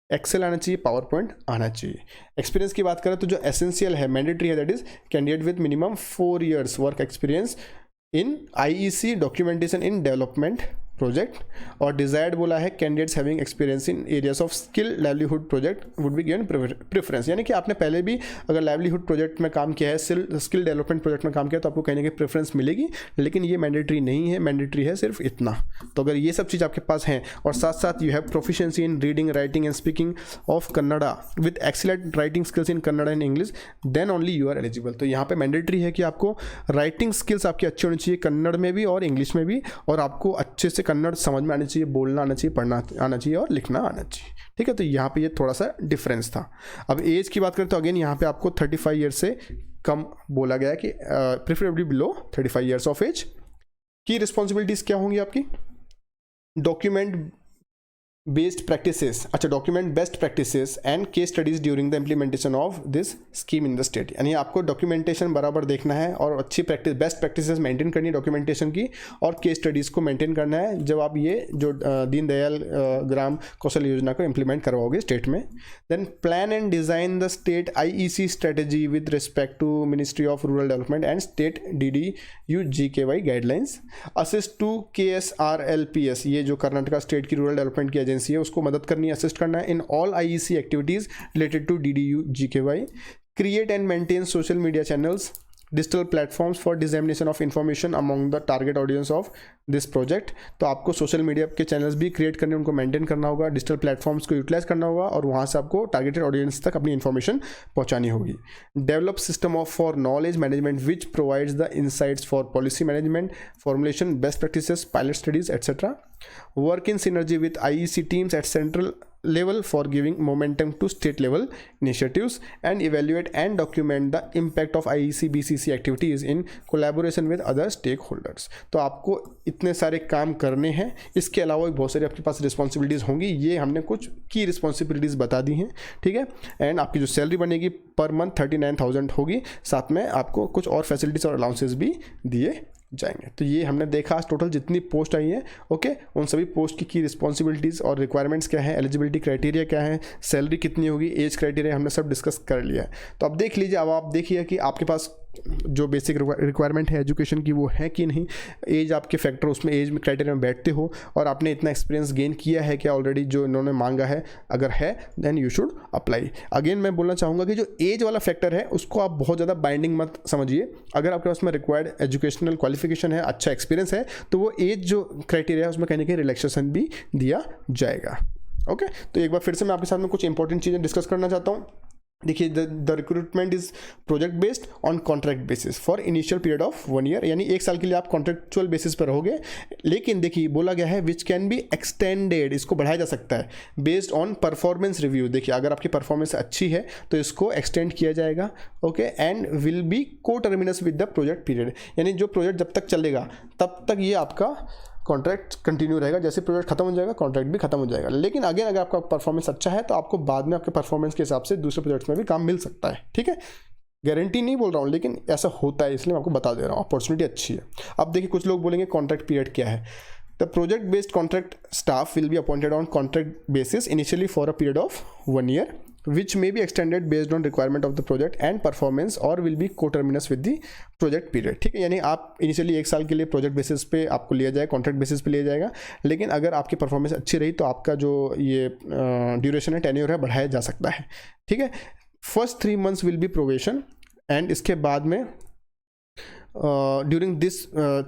एक्सेल आना चाहिए, पावर पॉइंट आना चाहिए। एक्सपीरियंस की बात करें तो जो एसेंशियल है, मैंडेटरी है, that is candidate with minimum 4 years work experience in IEC documentation in development project, और डिजायर्ड बोला है candidates having experience in areas of skill livelihood project would be given preference. यानी कि आपने पहले भी अगर लाइवलीहुड प्रोजेक्ट में काम किया है, स्किल डेवलपमेंट प्रोजेक्ट में काम किया, तो आपको कहीं ना कहीं प्रेफरेंस मिलेगी, लेकिन ये मैंडेटरी नहीं है, मैंडेटरी है सिर्फ इतना। तो अगर ये सब चीज़ आपके पास हैं और साथ साथ you have proficiency in reading writing and speaking of Kannada with excellent writing skills in Kannada and English, then only you are eligible. तो यहाँ पे मैंडेटरी है कि आपको राइटिंग स्किल्स आपकी अच्छी होनी चाहिए, कन्नड़ में भी और इंग्लिश में भी, और आपको अच्छे से कन्नड़ समझ में आना चाहिए, बोलना आना चाहिए, पढ़ना आना चाहिए और लिखना आना चाहिए। ठीक है, तो यहाँ पे ये थोड़ा सा डिफरेंस था। अब एज की बात करें तो अगेन यहाँ पे आपको 35 ईयर्स से कम बोला गया है कि preferably below 35 years of age. की रिस्पॉन्सिबिलिटीज क्या होंगी आपकी? डॉक्यूमेंट बेस्ड प्रैक्टिसेस, अच्छा document best practices and case studies during the implementation of this scheme in the state. यानी आपको डॉक्यूमेंटेशन बराबर देखना है और अच्छी प्रैक्टिस बेस्ट प्रैक्टिसेस मेंटेन करनी है डॉक्यूमेंटेशन की, और केस स्टडीज़ को मेंटेन करना है जब आप ये जो दीनदयाल ग्राम कौशल योजना को इम्प्लीमेंट करवाओगे स्टेट में। Then plan and design the state IEC strategy with respect to ministry of rural development and state DDU-GKY guidelines. Assist to KSRLPS, ये जो कर्नाटका स्टेट की रूरल डेवलपमेंट की एजेंसी है, उसको मदद करनी है, असिस्ट करना है in all IEC activities related to DDU-GKY। Create and maintain social media channels, digital platforms for dissemination of information among the target audience of this project. तो आपको सोशल मीडिया के चैनल्स भी क्रिएट करने, उनको maintain करना होगा, digital platforms को utilise करना होगा, और वहाँ से आपको टारगेटेड ऑडियंस तक अपनी इन्फॉर्मेशन पहुँचानी होगी। Develop system of for knowledge management which provides the insights for policy management, formulation, best practices, pilot studies etcetera. Work in synergy with IEC teams at central level for giving momentum to state level initiatives, and evaluate and document the impact of IEC BCC activities in collaboration with other stakeholders। तो आपको इतने सारे काम करने हैं, इसके अलावा भी बहुत सारी आपके पास रिस्पॉन्सिबिलिटीज़ होंगी। ये हमने कुछ की रिस्पॉन्सिबिलिटीज़ बता दी हैं, ठीक है। एंड आपकी जो सैलरी बनेगी पर मंथ 39,000 होगी, साथ में आपको कुछ और फैसिलिटीज़ और अलाउंसेस भी दिए जाएंगे। तो ये हमने देखा आज टोटल जितनी पोस्ट आई हैं, ओके, उन सभी पोस्ट की रिस्पॉन्सिबिलिटीज़ और रिक्वायरमेंट्स क्या है, एलिजिबिलिटी क्राइटेरिया क्या है, सैलरी कितनी होगी, एज क्राइटेरिया हमने सब डिस्कस कर लिया है। तो अब देख लीजिए, अब आप देखिए कि आपके पास जो बेसिक रिक्वायरमेंट है एजुकेशन की वो है कि नहीं, एज आपके फैक्टर उसमें एज में क्राइटेरिया में बैठते हो, और आपने इतना एक्सपीरियंस गेन किया है क्या ऑलरेडी जो इन्होंने मांगा है, अगर है then you should apply. Again मैं बोलना चाहूँगा कि जो एज वाला फैक्टर है उसको आप बहुत ज़्यादा बाइंडिंग मत समझिए। अगर आपके पास में रिक्वायर्ड एजुकेशनल क्वालिफिकेशन है, अच्छा एक्सपीरियंस है, तो वो एज जो क्राइटेरिया है उसमें कहीं ना कहीं रिलैक्सेशन भी दिया जाएगा। ओके, तो एक बार फिर से मैं आपके साथ में कुछ इंपॉर्टेंट चीज़ें डिस्कस करना चाहता हूँ। देखिए the recruitment is project based on contract basis for initial period of 1 year, यानी 1 साल के लिए आप कॉन्ट्रेक्चुअल बेसिस पर रहोगे। लेकिन देखिए बोला गया है विच कैन बी एक्सटेंडेड, इसको बढ़ाया जा सकता है बेस्ड ऑन परफॉर्मेंस रिव्यू। देखिए अगर आपकी परफॉर्मेंस अच्छी है तो इसको एक्सटेंड किया जाएगा, ओके, एंड विल बी को terminus with the project period, यानी जो प्रोजेक्ट जब तक चलेगा तब तक ये आपका कॉन्ट्रैक्ट कंटिन्यू रहेगा, जैसे प्रोजेक्ट खत्म हो जाएगा कॉन्ट्रैक्ट भी खत्म हो जाएगा। लेकिन अगेन अगर आपका परफॉर्मेंस अच्छा है तो आपको बाद में आपके परफॉर्मेंस के हिसाब से दूसरे प्रोजेक्ट्स में भी काम मिल सकता है, ठीक है। गारंटी नहीं बोल रहा हूँ लेकिन ऐसा होता है, इसलिए मैं आपको बता दे रहा हूँ, अपॉर्चुनिटी अच्छी है। अब देखिए कुछ लोग बोलेंगे कॉन्ट्रैक्ट पीरियड क्या है। The project based contract staff will be appointed on contract basis initially for a period of 1 year which may be extended based on requirement of the project and performance or will be coterminous with the project period, ठीक है। यानी आप initially 1 साल के लिए project basis पे आपको लिया जाए, कॉन्ट्रैक्ट बेसिस पे लिया जाएगा, लेकिन अगर आपकी परफॉर्मेंस अच्छी रही तो आपका जो ये ड्यूरेशन है, टेन्योर है, बढ़ाया जा सकता है, ठीक है। First 3 months will be probation and इसके बाद में during this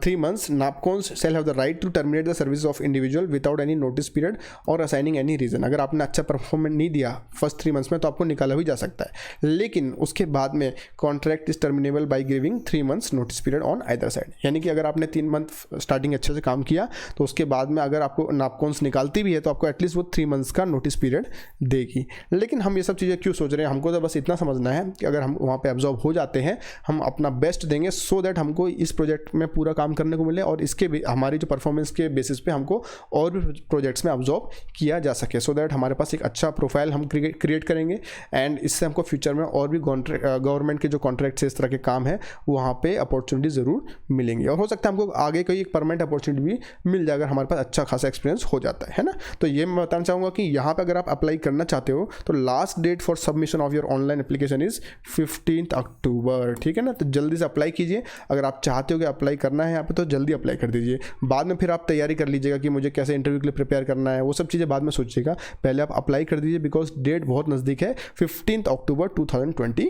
3 months NAPCONs shall have the right to terminate the services of individual without any notice period or assigning any reason। अगर आपने अच्छा परफॉर्मेंस नहीं दिया फर्स्ट 3 months में तो आपको निकाला भी जा सकता है, लेकिन उसके बाद में contract is terminable by giving 3 months notice period on either side. यानी कि अगर आपने 3 month स्टार्टिंग अच्छे से काम किया तो उसके बाद में अगर आपको NAPCONs निकालती भी है तो आपको एटलीस्ट वो 3 months का नोटिस पीरियड देगी। लेकिन हम ये सब चीज़ें क्यों सोच रहे हैं, हमको तो बस इतना समझना है कि अगर हम वहाँ पर एब्जॉर्ब हो जाते हैं, हम अपना बेस्ट देंगे सो दैट हमको इस प्रोजेक्ट में पूरा काम करने को मिले और इसके हमारी जो परफॉर्मेंस के बेसिस पे हमको और भी प्रोजेक्ट्स में अब्जॉर्ब किया जा सके, सो दैट हमारे पास एक अच्छा प्रोफाइल हम क्रिएट करेंगे एंड इससे हमको फ्यूचर में और भी गवर्नमेंट के जो कॉन्ट्रैक्ट से इस तरह के काम है वहाँ पे अपॉर्चुनिटी ज़रूर मिलेंगी और हो सकता है हमको आगे कोई एक परमानेंट अपॉर्चुनिटी भी मिल जाए अगर हमारे पास अच्छा खासा एक्सपीरियंस हो जाता है ना। तो ये मैं बताना चाहूँगा कि यहाँ पर अगर आप अप्लाई करना चाहते हो तो last date for submission of your online application is 15 October, ठीक है ना। तो जल्दी से अप्लाई कीजिए, अगर आप चाहते हो कि अप्लाई करना है यहाँ पे तो जल्दी अप्लाई कर दीजिए। बाद में फिर आप तैयारी कर लीजिएगा कि मुझे कैसे इंटरव्यू के लिए प्रिपेयर करना है, वो सब चीज़ें बाद में सोचिएगा, पहले आप अप्लाई कर दीजिए बिकॉज डेट बहुत नज़दीक है 15 अक्टूबर 2021,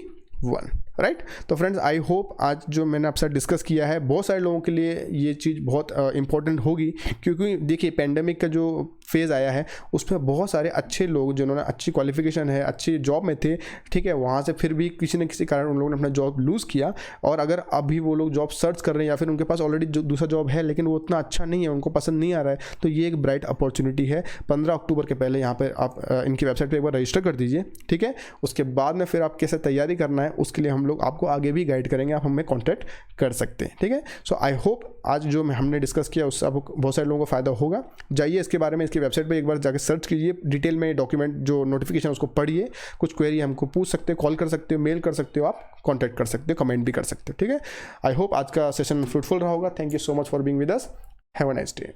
राइट। तो फ्रेंड्स आई होप आज जो मैंने आपसे डिस्कस किया है बहुत सारे लोगों के लिए ये चीज़ बहुत इंपॉर्टेंट होगी, क्योंकि देखिए पेंडेमिक का जो फेज़ आया है उस पर बहुत सारे अच्छे लोग जिन्होंने अच्छी क्वालिफिकेशन है, अच्छी जॉब में थे, ठीक है, वहाँ से फिर भी किसी न किसी कारण उन लोगों ने अपना जॉब लूज़ किया और अगर अभी वो लोग जॉब सर्च कर रहे हैं या फिर उनके पास ऑलरेडी जो दूसरा जॉब है लेकिन वो उतना अच्छा नहीं है, उनको पसंद नहीं आ रहा है, तो ये एक ब्राइट अपॉर्चुनिटी है। 15 अक्टूबर के पहले यहाँ पर आप इनकी वेबसाइट पर एक बार रजिस्टर कर दीजिए, ठीक है। उसके बाद में फिर आप कैसे तैयारी करना है उसके लिए हम लोग आपको आगे भी गाइड करेंगे, आप हमें कॉन्टैक्ट कर सकते हैं, ठीक है। सो आई होप आज जो हमने डिस्कस किया उससे आपको बहुत सारे लोगों को फायदा होगा। जाइए इसके बारे में इसकी वेबसाइट पर एक बार जाकर सर्च कीजिए, डिटेल में डॉक्यूमेंट जो नोटिफिकेशन उसको पढ़िए, कुछ क्वेरी हमको पूछ सकते हो, कॉल कर सकते हो, मेल कर सकते हो, आप कॉन्टैक्ट कर सकते हो, कमेंट भी कर सकते हो, ठीक है। आई होप आज का सेशन फ्रूटफुल रहा होगा। Thank you so much for being with us, have a nice day.